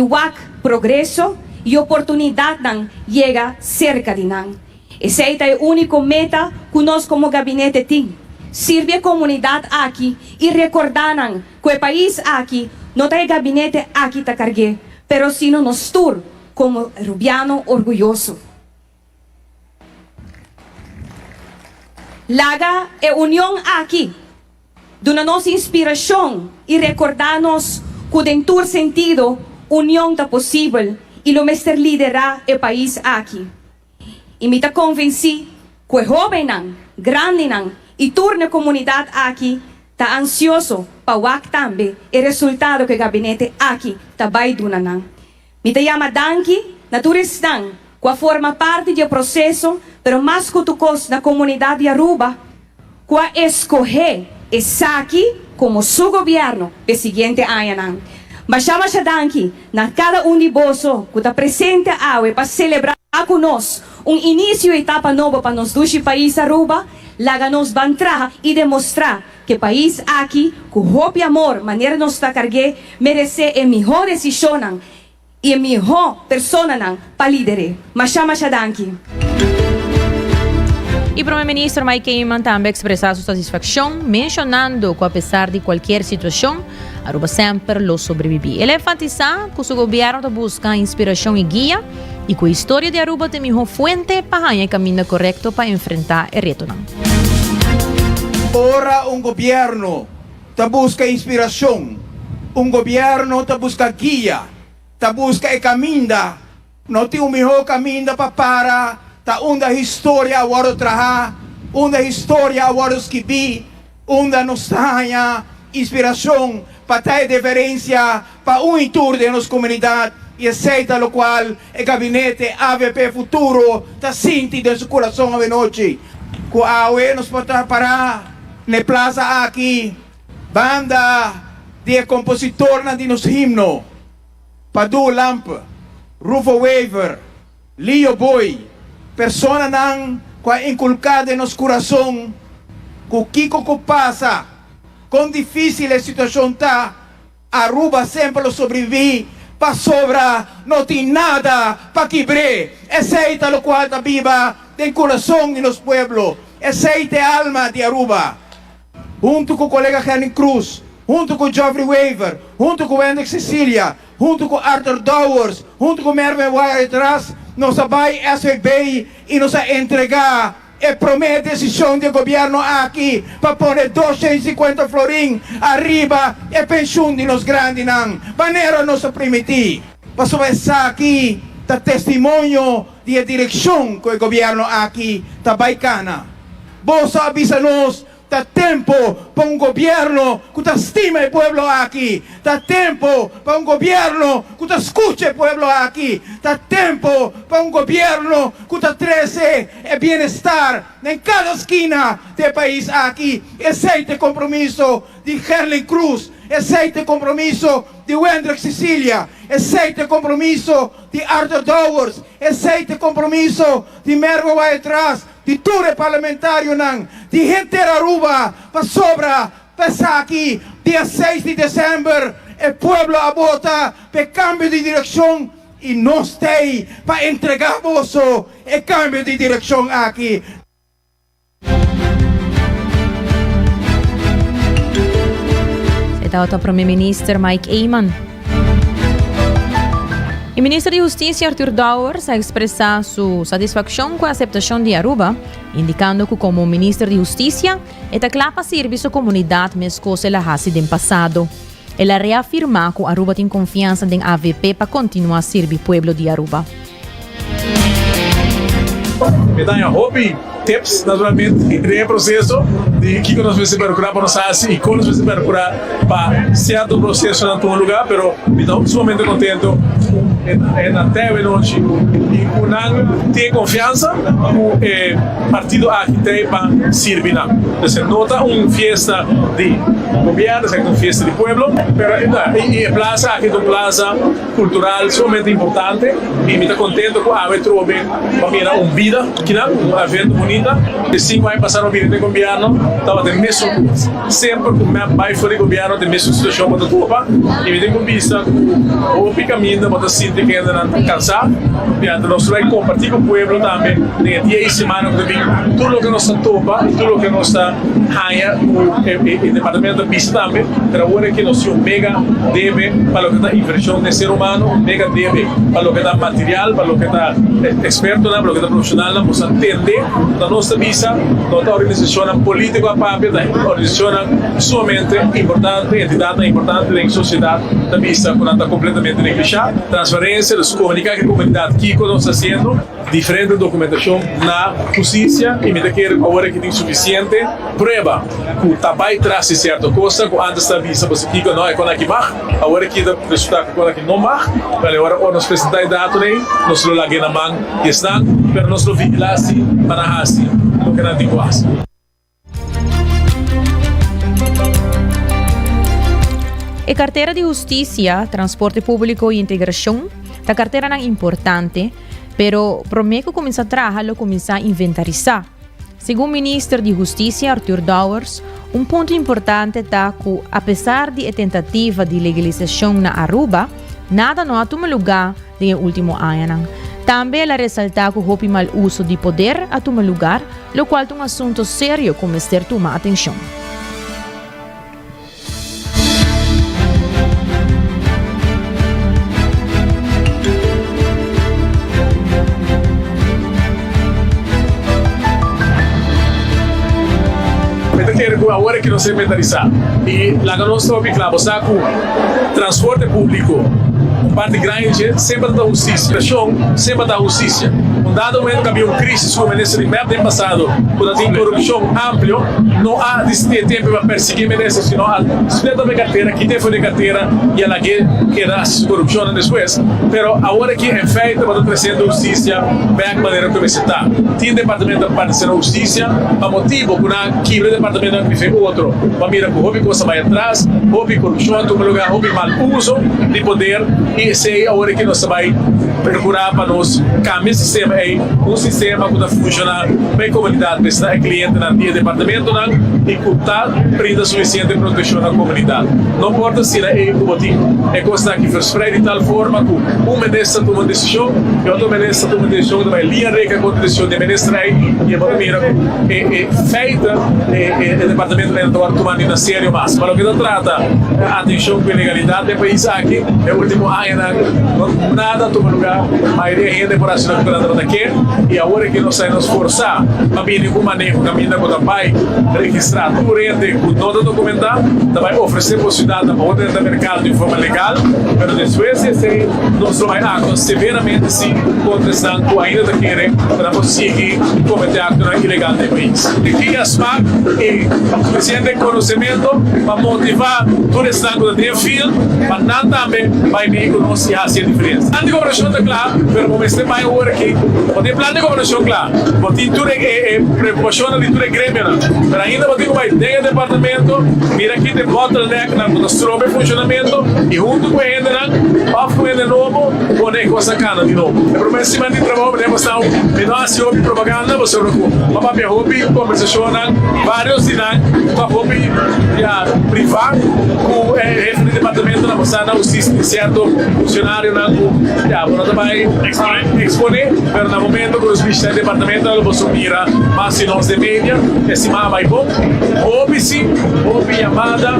progresso e oportunidade não chega cerca de nós. Essa é a única meta que nós como gabinete temos. Servir a comunidade aqui e recordar que o país aqui não tem gabinete aqui para carregar, pero sino nos tur como rubiano orgulhoso. Laga é união aqui, dando nossa inspiração e recordar-nos que dentro sentido união é possível e lo mestre liderar o país aqui. E me convenci que o jovem grande e turna a comunidade aqui está ansioso para também o resultado que o gabinete aqui está vai dando. Me chama danki na turistão que forma parte do processo, pero mais que tucos na comunidade de Aruba, que escolher essa aqui como seu governo o seguinte ano. Mas chama danki na cada de vós que está presente para celebrar conosco início e etapa nova para nos dois países Aruba. Laga nos van entrar e demonstrar que o país aqui, com hope e amor, maneira nos está carregar, merece a melhor decisão e a melhor pessoa para liderar. Mas chama danki. E o primeiro-ministro Mike Eyman também expressou sua satisfação, mencionando que, apesar de qualquer situação, Aruba sempre lo sobrevive. Ele enfatiza que o seu governo busca inspiração e guia e que a história de Aruba tem melhor fonte para o caminho correto para enfrentar o reto. Ora governo busca inspiração, governo busca guia, busca o caminho, não tem o melhor caminho para onde história agora traha, onde história agora escrevi, onde nos tenha inspiração para ter diferença para tour de nossa comunidade e aceita o qual o gabinete AVP futuro está sentindo em seu coração a noite. Com a UE nos pode parar na plaza aqui, banda de compositor de nos himno, Padu Lamp, Rufo Waver, Leo Boy, persona nang kwa inculcada em nosso coração, que Kiko que passa, com difícil a situação tá, Aruba sempre lo sobrevive, para sobra, não tem nada para quebrar, aceita o qual está viva, tem coração de nosso pueblo, aceita a alma de Aruba, junto com o colega Henry Cruz, junto com Geoffrey Waver, junto com Wendy Cecilia, junto com Arthur Dowers, junto com Mervyn Wire atrás, nos vai receber e nos entregar promete decisión del gobierno aquí para poner 250 florín arriba y pensión de los grandes. Manera no se permitir. Paso aquí, está testimonio de dirección que el gobierno aquí está baicana. Vos avísanos. Está tiempo para un gobierno que te estima el pueblo aquí. Está tiempo para un gobierno que te escuche el pueblo aquí. Está tiempo para un gobierno que te trece el bienestar en cada esquina del país aquí. Ese es el compromiso de Gerlin Cruz. Ese es el compromiso de Wendrick Sicilia. Ese es el compromiso de Arthur Dowers. Ese es el compromiso de Mergo Baetras. De ture parlamentario de gente de Aruba, para sobra, pesa aquí, día 6 de diciembre, el pueblo a vota, para cambio de dirección, y no esté para entregar voso el cambio de dirección aquí. Esta otra Primer Minister Mike Eyman. El ministro de Justicia Arthur Dowers ha expresado su satisfacción con la aceptación de Aruba, indicando que como ministro de Justicia, esta clapa sirve a su comunidad más cosa la hace del pasado. Él ha reafirmado que Aruba tiene confianza en AVP para continuar a servir al pueblo de Aruba. Me dan hobby, tips, naturalmente, en el proceso de que nós vamos procurar para nós e como nós vamos procurar para certo processo em todo lugar, pero me estou sumamente contento até hoje e com tem confiança o partido aqui tem para servir. Então, nota fiesta de governo, uma fiesta de pueblo, e a plaza aqui é uma plaza cultural sumamente importante e me estou contento com a ave trove para mirar vida que um evento bonito. De 5 anos passaram vir no governo, estava de mesmo sempre com o pai foi do governo de mesma situação para topa e me tem com vista o caminho para sentir que ainda não cansado e então nós vamos compartilhar com o povo também de 10 semanas que vem tudo o que nós topa e tudo o que nós ganha o departamento de vista também para agora que nós mega deve para o que está inversão de ser humano mega deve para o que está material para o que está experto para o que está profissional vamos entender da nossa visa nossa organização política papel da organização sumamente importante entidade importante da sociedade da vista quando está completamente negligida transferência dos comunicar com a comunidade que nós está fazendo diferente documentação na justiça e me quer agora que tem suficiente prova que está vai trazer certa coisa que antes da vista você que não é quando aqui mais agora que o resultado quando aqui não mais agora nós apresentar dados nem nós lo lagi na mão e está pero nós lo vigilasi panahasi o que não tem quase. A carteira de Justiça, Transporte Público e Integração, a carteira é importante, pero prometo começar a trabalhar, começar a inventarizar. Segundo o ministro de Justiça, Arthur Dowers, ponto importante está que, apesar de a tentativa de legalização na Aruba, nada não toma lugar no último ano. Também ela ressalta que o mal uso de poder a toma lugar, o qual é assunto sério que deve tomar atenção. Agora que nós se inventarizar e lá que nós estamos claro, o transporte público parte grande sempre da justiça, sempre da justiça. Dado momento que havia uma crise como nesse mês passado, quando tem corrupção ampla, não há tempo para perseguir ministros, senão a espeta de carteira, que tem de carteira e ela que era corrupção depois. Mas agora que é feito para trazer a justiça, vai a maneira como está. Tem departamento para fazer a justiça, a motivo que na quebra departamento que fez outro, para mirar que houve coisa mais atrás, houve corrupção, houve lugar, houve mal uso de poder e sei agora que nós vai procurar para nós cambiar o sistema aí, um sistema que funciona bem comunidade, para o cliente na dia departamento e que está prenda suficiente proteção na comunidade. Não importa se é o motivo, é coisa que foi de tal forma que um ministro toma decisão e outro ministro toma decisão que vai linha regra com a decisão de ministro aí e a mira é feita o departamento de estar tomando na sério mais. Mas o que trata a atenção com a legalidade do país aqui é o último ano nada toma lugar agora a maioria gente por assim não está daqui e agora que nós saímos forçar para vir com manejo caminho com o pai registrar tudo gente com nota documentada vai oferecer possibilidade para outra do mercado de forma legal mas depois se nós vai atos severamente sim contra o ainda da querer para conseguir cometer ato ilegal no país. Aqui a SMAC e suficiente conhecimento para motivar todo esse tanto de fio para não também vai vir com nós e fazer a diferença. Plano de cooperação está claro, mas como este vai agora aqui, pode plano de cooperação claro, pode tudo preocupação de tudo grêmio, mas ainda pode vai dentro do departamento, mira aqui de bottleneck na nosso funcionamento e junto com ele off com ele novo, boneco essa cana de novo. É promessa de trabalho, podemos estar e nós hobby propaganda, você não para minha hobby conversação vários dinas, para hobby privado com o departamento na moçada, o certo funcionário na já, bueno, também exponer, mas no momento que os bichos do departamento você mira mais sinais de mídia, esse mais vai bom, hobby sim, hobby chamada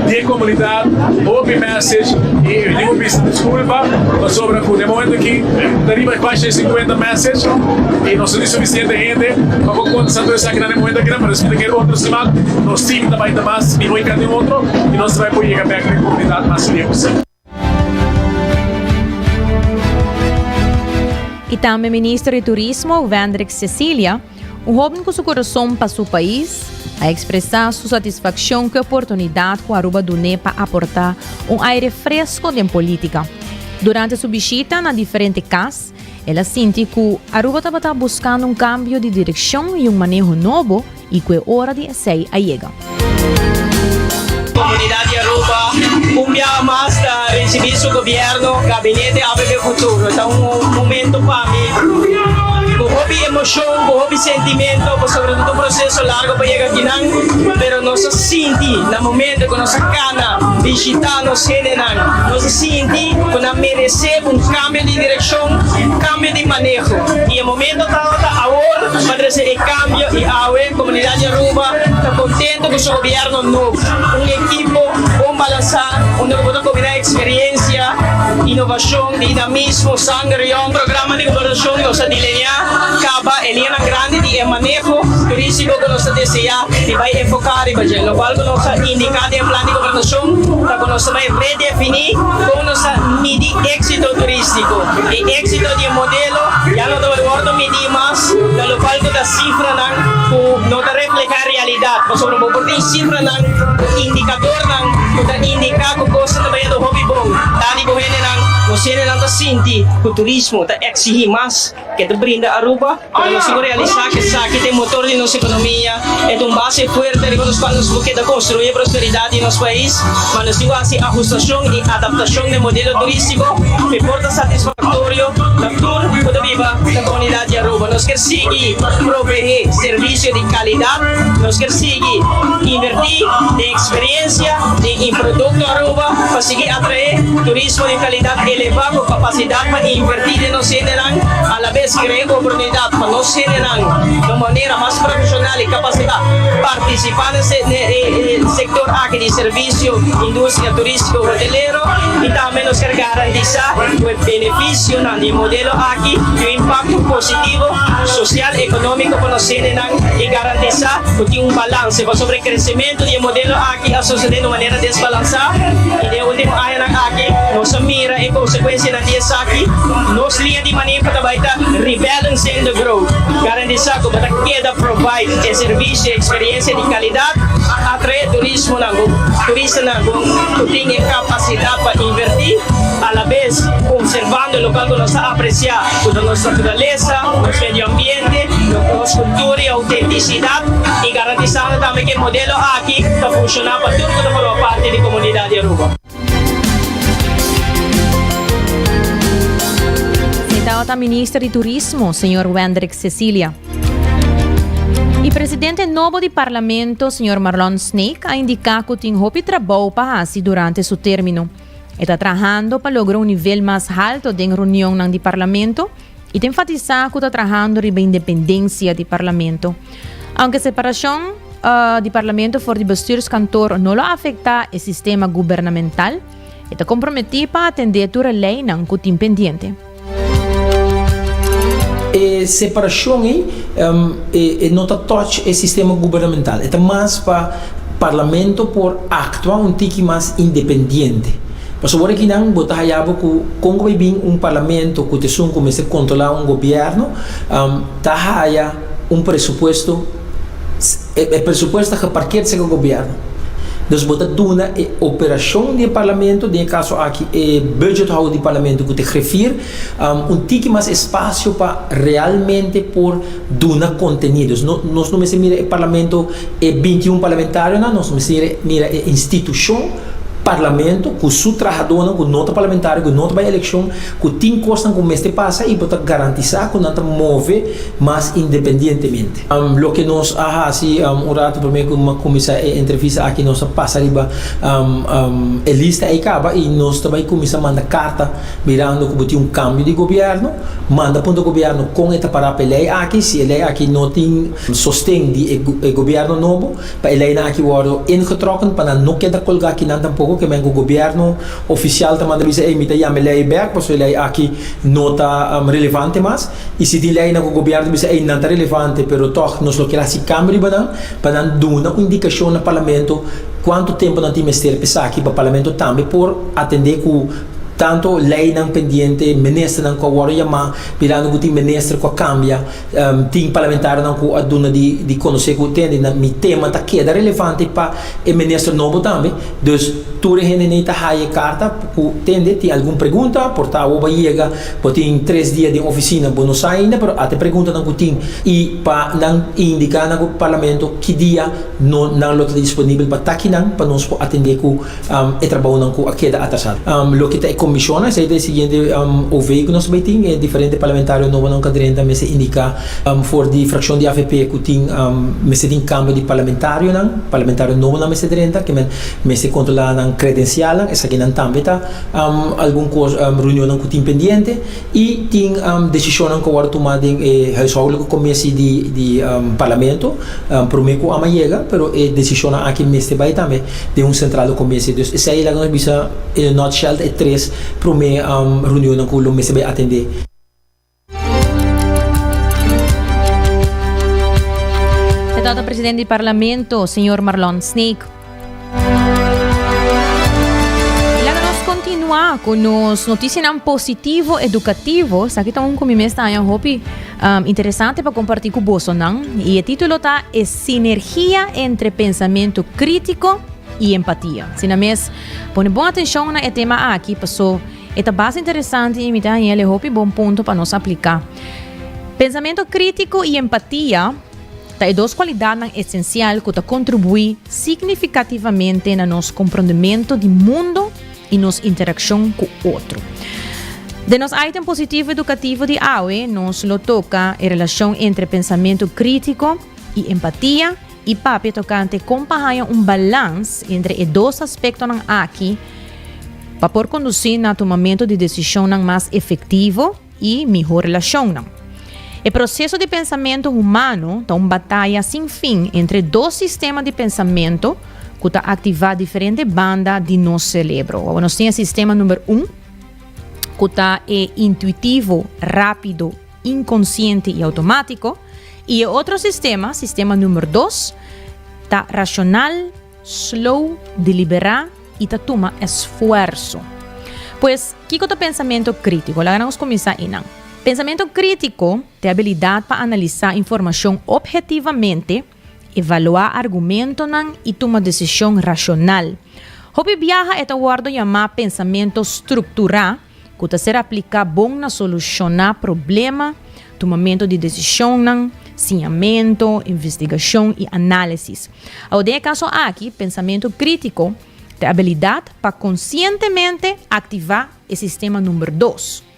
de comunidade, hobby message e digo desculpa, mas sobre no momento que deriva quase de 50 messages e não tem suficiente gente para conversar todo isso aqui no momento aqui, mas se quer outro semana, nós sim também mais e não cada outro e nós vai poder chegar perto da comunidade mais possível. E também ministro de Turismo, Wendrik Cecilia, jovem com seu coração para seu país, a expressar sua satisfação com a oportunidade que Aruba do NEPA aportar aire fresco de política. Durante sua visita na diferentes casas, ela sente que Aruba estava buscando cambio de direção e manejo novo e que é hora de sair a chegar. Comunidade Aruba, dia mais para receber seu governo, gabinete ABB Futuro. Então, momento para mim. Houve emoção, houve sentimento, sobre todo o processo largo para chegar aqui, mas nós sentimos no momento que nós cana visitar nos general, nós sentimos que nós merecemos cambio de direção, cambio de manejo. E o momento está agora para esse cambio e a comunidade Aruba está contente com o seu governo novo, equipo bom balançar, onde podemos combinar experiência, inovação, dinamismo, sangue, um programa de cooperação que nós desenhamos. Acaba Eliana Grande de manejo turístico que nós desejamos e vai enfocar e vai no qual nós indicamos em plano de governação para que nós vai redefinir como nós medir êxito turístico e êxito de modelo já não dá medir mais no qual da cifra não reflete a realidade mas sobre o tem cifra indicador não indicar que coisa também do hobby bom tali ko não você não sente que o turismo está exigir mais que te brinda Aruba para nós realizar que tem motor de nossa economia é base forte de nós para nos construir prosperidade em nosso país mas nós temos a ajustação e adaptação do modelo turístico que porta satisfatório da toda a viva da comunidade Aruba nós queremos seguir prover serviço de qualidade nós queremos seguir invertir em experiência em produto Aruba para seguir atrair turismo de qualidade elevar a capacidade para invertir em nosso a la vez criar oportunidade para nós de maneira mais profissional e capacidade participar nesse setor aqui de serviço, indústria turística hoteleiro e também nós queremos garantizar o benefício do modelo aqui e o impacto positivo social e econômico para nós e garantizar que tem balanço sobre o crescimento do modelo aqui a sociedade de maneira desbalançada e de último ano aqui nós mira em consequência disso aqui nós linha de manejo para estar rebalancing the growth garantizar que para queda provide serviço e experiência de qualidade atrair turismo turista que tem capacidade para invertir a la vez conservando o local que nós apreciamos toda nossa natureza, nosso meio ambiente, nossa cultura e autenticidade e garantizando também que o modelo aqui está funcionando para tudo que forma parte da comunidade Aruba. Então, a ministra de Turismo, senhor Wendrik Cecilia. E presidente novo do parlamento, senhor Marlon Snake, ha indicado que tem hopi trabalho para fazer durante seu término. Está trabalhando para lograr nível mais alto de reunião do parlamento e tem enfatizado que está trabalhando para a independência do parlamento. Aunque a separação do parlamento for de bestuurskantoor não afeta o sistema governamental, está comprometido para atender a lei que tem pendente. separação não está touch o sistema governamental, é mais para parlamento por actuar tique mais independente. Mas agora que não botar hayabo que Congo vai vir parlamento que te começa a controlar governo, tá haya presupuesto, presupuesto que parqueia esse governo. Dus botar duna operação de parlamento, de caso aqui budget de parlamento que te refere, tique mais espaço para realmente por duna conteúdos. Nós não me mira parlamento 21 parlamentário, nós me mira instituição parlamento, com o trabalhador, com nota parlamentar, com nota para eleição, com tem coisas como este passa e para garantizar que não move mais independentemente. Lo que nós assim rato primeiro uma começar a entrevista aqui nós passa riba a lista aí acaba e nós também começa a mandar carta mirando que tem cambio de governo, manda para o governo com esta para a lei aqui se a lei aqui não tem sustém de governo novo, para a lei aqui o ingetrokken para não quedar colgar aqui não tampouco que o governo oficial também deve ser emita a lei back, porque a lei aqui não está relevante mais, e se a lei no governo deve ser não está relevante, pero toch nós lo que se cambia para dar uma indicação no parlamento quanto tempo não tem mestre pensar aqui para o parlamento também por atender com tanto lei não pendente, ministro não agora chamar, virando que o ministro que cambia, tem parlamentar não com a duna de conhecer que tem, mi tema tá queda relevante para o ministro novo também, dus tu regenera tá a carta, tende tem alguma pergunta, portar o chega, tem 3 dias de oficina, não sai ainda, pero até pergunta não tem e para não indicar no parlamento que dia não lo está disponível para tá aqui não, para nós atender com o trabalho não com a queda atrasada. Lo que tá comissão, essa é o seguinte, o veículo nós também tem diferente parlamentário não cadrenta, mas indica for de fração de AFP que tem mas tem cambio de parlamentário novo na mesa direta que mas controlar na credencial, essa aqui não também tá algum coisa reunião que tem pendente e tem decisão que agora tomada em huishoudelijke commissie de parlamento prometo amanhã, pero decisão aqui meste vai também de central commissie, dus essa aí lá nós bisa in nutshell é 3 para uma reunião que o mês vai atender. Deputado Presidente do Parlamento, Sr. Marlon Snake. E lá nós continuar com as notícias positivo educativo, aqui está mês tá hopi interessante para compartilhar com você, e o título tá é Sinergia entre pensamento crítico e empatia. Se na mês põe boa atenção no tema aqui, passou é bastante interessante e me dá ele hopi bom ponto para nós aplicar. Pensamento crítico e empatia é 2 qualidades essenciais que contribuem significativamente no nosso compreendimento do mundo e nossa interação com o outro. De nosso item positivo educativo de AUE, nos lo toca a relação entre pensamento crítico e empatia e papi tocante comparar balanço entre os 2 aspectos aqui para por conduzir no tomamento de decisão mais efetivo e melhor relação. O processo de pensamento humano é uma batalha sem fim entre 2 sistemas de pensamento que ativam diferentes bandas de nosso cérebro. Nós temos o sistema número 1, que é intuitivo, rápido, inconsciente e automático. E o outro sistema número 2, está racional, slow, deliberado e toma esforço. Pois, o que é o pensamento crítico? Lá vamos começar aí. Pensamento crítico tem a habilidade para analisar informação objetivamente, evaluar argumentos e tomar decisão racional. Hobby viaja é o word chamado pensamento estruturado, que está ser aplicado bom na solucionar problema, tomamento de decisão, saneamento, investigação e análise. Ao de caso aqui, pensamento crítico tem a habilidade para conscientemente ativar o sistema número 2.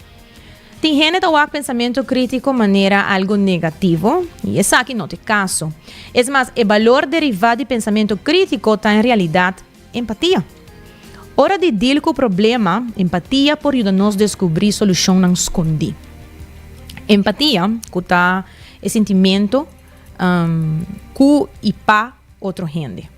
Tem gente que usa pensamento crítico de maneira algo negativo, e esse aqui não é o caso. É mais, o valor derivado de pensamento crítico está em realidade empatia. Hora de deal com o problema, empatia pode ajudar-nos a descobrir solução não escondida. Empatia, que está é sentimento com e para outro gente.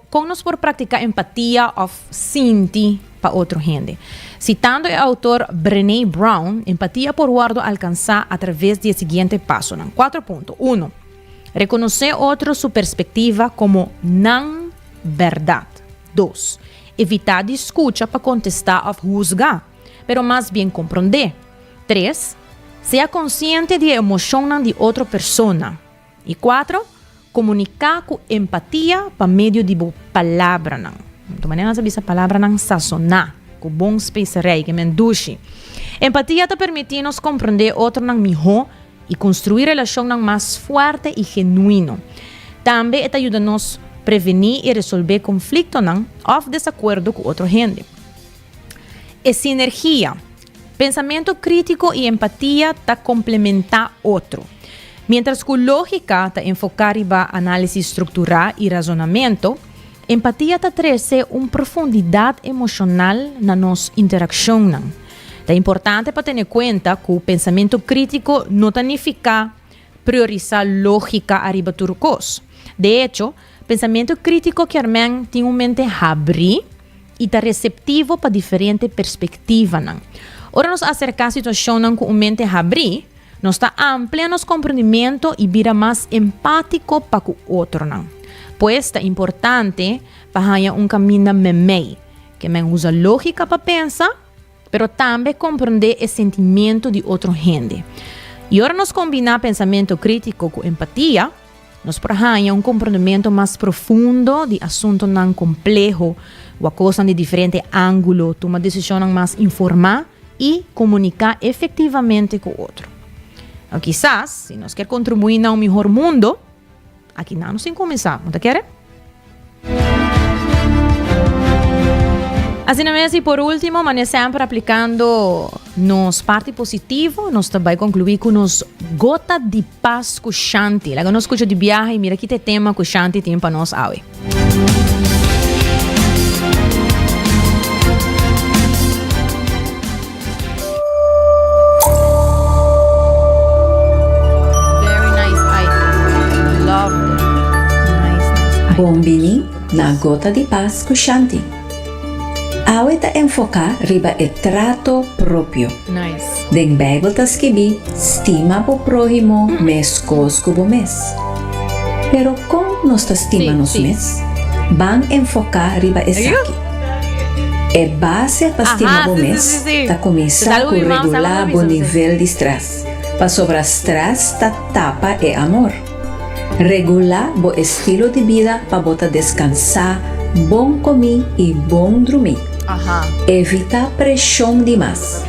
Quando nós por praticar empatia, of sentir para otro gente. Citando el autor Brené Brown, empatía por guardo alcanza a través del siguiente paso. 4.1. Reconocer otro su perspectiva como non verdad. 2. Evitar de escucha para contestar o juzgar, pero más bien comprender. 3. Sea consciente de emoción de otra persona. Y 4. Comunicar con empatía por medio de palabras. De maneira que essa palavra não sazonar, com bom especiaria que menduche. Empatia te permite nos compreender outro não melhor e construir relação não mais forte e genuíno. Também te ajuda nos prevenir e resolver conflito não ou desacordo com outra gente. E sinergia. Pensamento crítico e empatia te complementar outro. Mientras que lógica te enfocar en análisis estructural y razonamiento, empatía te trae una profundidad emocional na nos interacción. Es importante para tener cuenta que el pensamiento crítico no significa priorizar lógica arriba turcos. De hecho, pensamiento crítico que tiene una mente abrir y está receptivo para diferentes perspectivas. Ahora nos acerca a situación con una mente abrir, nos está amplia nos comprendimiento y vira más empático para el otro. Pues es importante para un camino memei, que me usa lógica para pensar, pero también comprender el sentimiento de otra gente. Y ahora nos combina pensamiento crítico con empatía, nos trae un comprendimiento más profundo de asuntos tan complejos, o cosas de diferentes ángulos, toma decisiones más informadas y comunicar efectivamente con otro. O quizás, si nos quer contribuir a un mejor mundo, aquí no nos começar, ¿no te quiere? Así mesmo, y por último, mas sempre aplicando nos parte positivo, nos também concluir com nos gota de paz com Shanti. Lá que nós escuta de viagem, mira aqui tem tema com Shanti tem para nós hoje. Bombini na gota de paz com Shanti. Awe ta enfocar riba e trato proprio. Nice. Den Bible ta escrevi stima po prójimo mes cosco bo mes. Pero como nos ta estima nos mes, van enfocar riba e saki. E base pa stima bo mes, ta começa a regular bo nível de stress. Pa sobra stress ta tapa e amor. Regular bo estilo de vida pa bota descansar, bom comer e bom dormir. Evita pressão demais.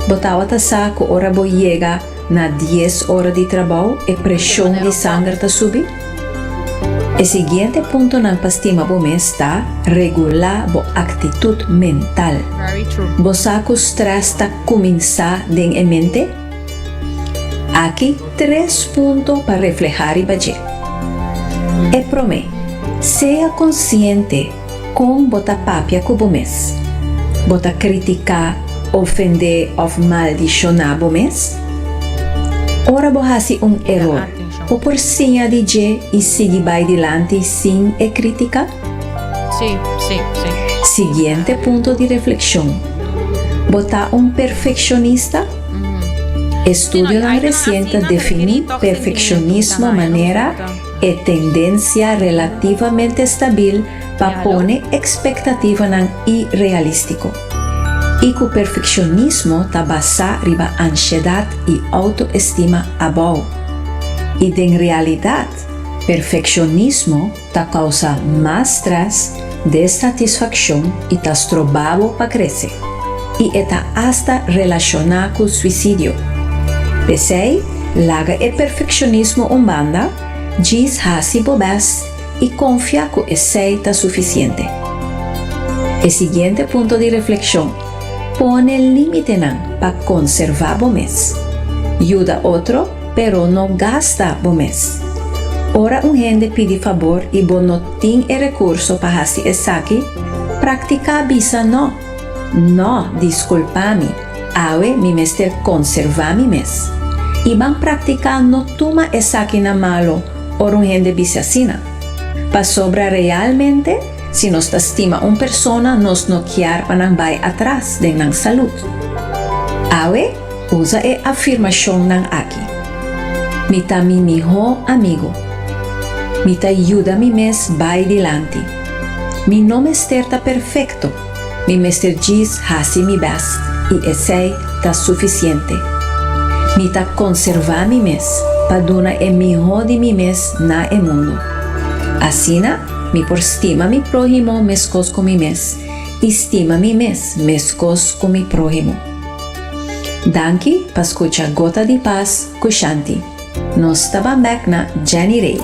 Botava ta saco hora bo chega na 10 horas de trabalho e pressão de sangue ta subir. O seguinte ponto na pastima bo mes ta regular bo atitude mental. Bo saco stress ta começar den e mente. Aqui 3 pontos para reflejar e bater. E promete, seja consciente com bota papia com o mês. Bota criticar, ofender ou maldicionar o mês. Ora borrasse erro. O por sinha de G e seguir vai dilante sem e criticar? Sim. Seguinte ponto de reflexão. Bota perfeccionista? Estudio reciente define perfeccionismo maneira e tendência relativamente estável para poner expectativa não irrealístico. E que o perfeccionismo está basado riba ansiedade e autoestima abaixo. E em realidade, perfeccionismo está causa mais stress, desatisfação e está estrobado para crescer. E está hasta relacionado com o suicídio. Pensei, laga e perfeccionismo umbanda, diz hasi bobas e confia que esse está suficiente. O seguinte ponto de reflexão, pone limite para conservar o mês. Ajuda outro, pero não gasta o mês. Ora gente pede favor e não tem recurso para hasi esaki, practica avisa não. Não, desculpa-me, awe mi mester conservar mi mês. E van practicar no toma esaki na malo, or gente bisasina. Pa sobra realmente, Si nos estima una persona, nos no quiere para bay atrás de la salud. Awe, usa e afirmación nan aquí. Mita mi mejor amigo. Mita ayuda mi mes bay delante. Mi no mester ta perfecto. Mi mester gis hasi mi best. Y ese ta suficiente. Mita conserva mi mes. Paduna e mejor de mi mes na e mundo. Asina, mi por estima mi prójimo mescos con mi mes. Estima mi mes mescos con mi prójimo. Danki pa escucha Gota de Paz Kushanti. Nos estaban back na Jenny Ray.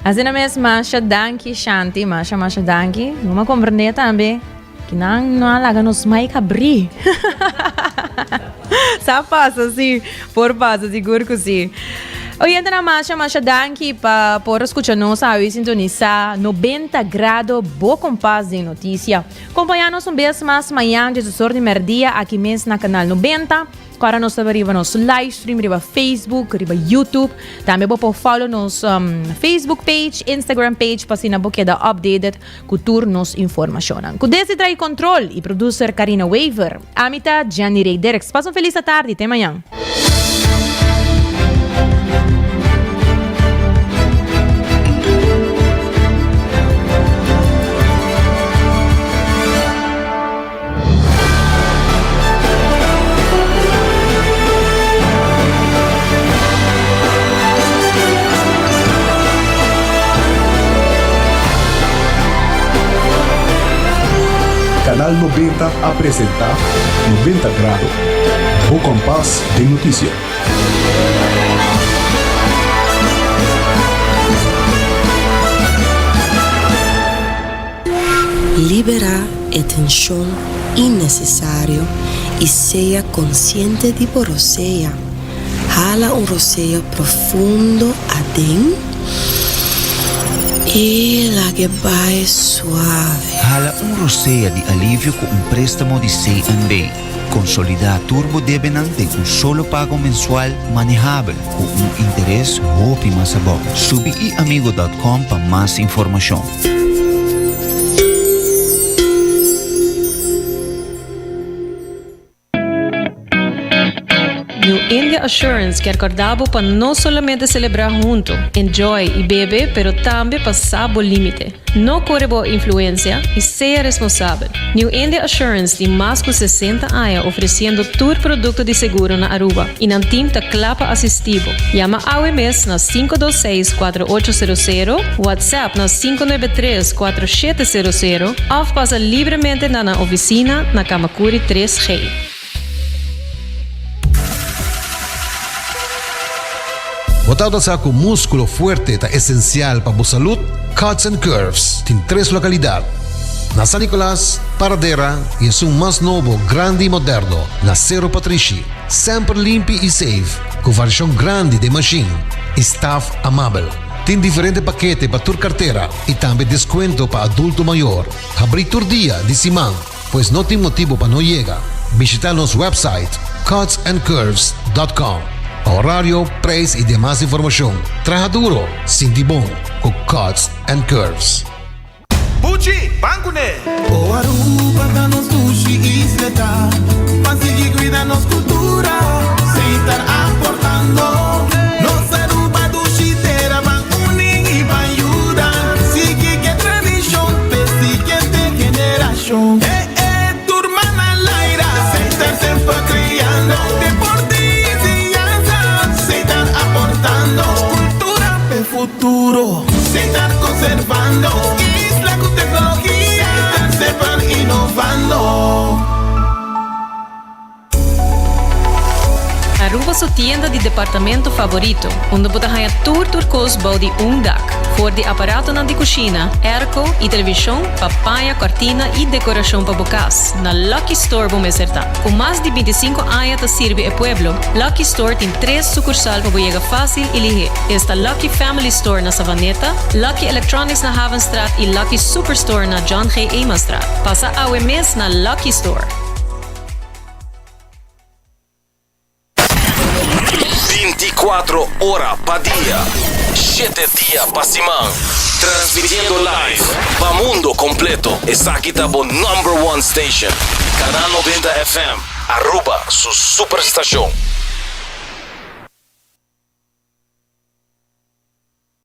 Assim na mesma, Masha Danki Shanti, Masha Danki. Vamos compreender também que não alaga nos mai cabri. Sa passa assim, por passa, seguro que sim. Hoje na Masha Danki para por escutar nos a sintonizar 90 graus boa compás de notícia. Acompanhar-nos vez mais amanhã de sorte merdia aqui mesmo na canal 90. Agora nós estamos nos live stream, riba Facebook, riba YouTube. Também vou follow nos Facebook page, Instagram page, para assim boa da updated cultura nos informação. Com desse trai control e producer Karina Waver, amita Gianni Ray Dereks. Passa feliz tarde, até amanhã. Canal 90 apresenta 90 grados. O compás de notícia. Libera a tensão innecessária e seja consciente de roceia. Jala roceio profundo adentro. E la que vai suave. Hala roceia de alívio com préstamo de C&B. Consolidar turbo debenante com solo pago mensual manejável com interés hopi mais bom. Subiiamigo.com para mais informação. New India Assurance quer acordar para não somente celebrar junto, enjoy e beber, pero também passar o limite. Não corre boa influência e seja responsável. New India Assurance tem mais de 60 anos oferecendo todo produto de seguro na Aruba e não tem clapa assistivo. Chama AWMS na 526-4800, WhatsApp na 593-4700 ou passa livremente na oficina na Kamakuri 3G. Botado sa com músculo fuerte ta essencial para a saúde, Cuts and Curves tem 3 localidades. Na San Nicolás, Paradera e é um mais novo, grande e moderno, na Cerro Patrici. Sempre limpo e safe, com versão grande de machine. Staff amável. Tem diferentes paquetes para tua carteira e também desconto para adulto maior. Abrir todo dia de semana, pois não tem motivo para não chegar. Visitar nosso website cutsandcurves.com. Horário, preço e demais informação. Traja duro, sinti bom, com Cuts and Curves. Pucci, bancune! O Aruba da nos sushi e isleta, mas seguir cuida nos cultura, sem estar aportando. Nos Aruba do chiteira, van unir e van ajudar. Sigue que tradição, persiguiente generação. Turma na laira, sem estar sempre criando. Deporte cultura del futuro, se están conservando, isla con tecnología, se van innovando. Aruba sua tienda de departamento favorito, onde você ganha tudo bau de dak, for de aparato na de cozinha, airco e televisão, papaya, cortina e decoração para bocas. Na Lucky Store vamos acertar. Com mais de 25 anos de servir o pueblo, Lucky Store tem 3 sucursais para chegar fácil e ligeiro. Está Lucky Family Store na Savaneta, Lucky Electronics na Havenstraat e Lucky Superstore na John G. Emanstraat. Passa a mês na Lucky Store. 24 horas pa' día, 7 días pa' semana. Transmitiendo live pa' mundo completo. Esa aquí está por #1 station. Canal 90 FM. Aruba, su superestación.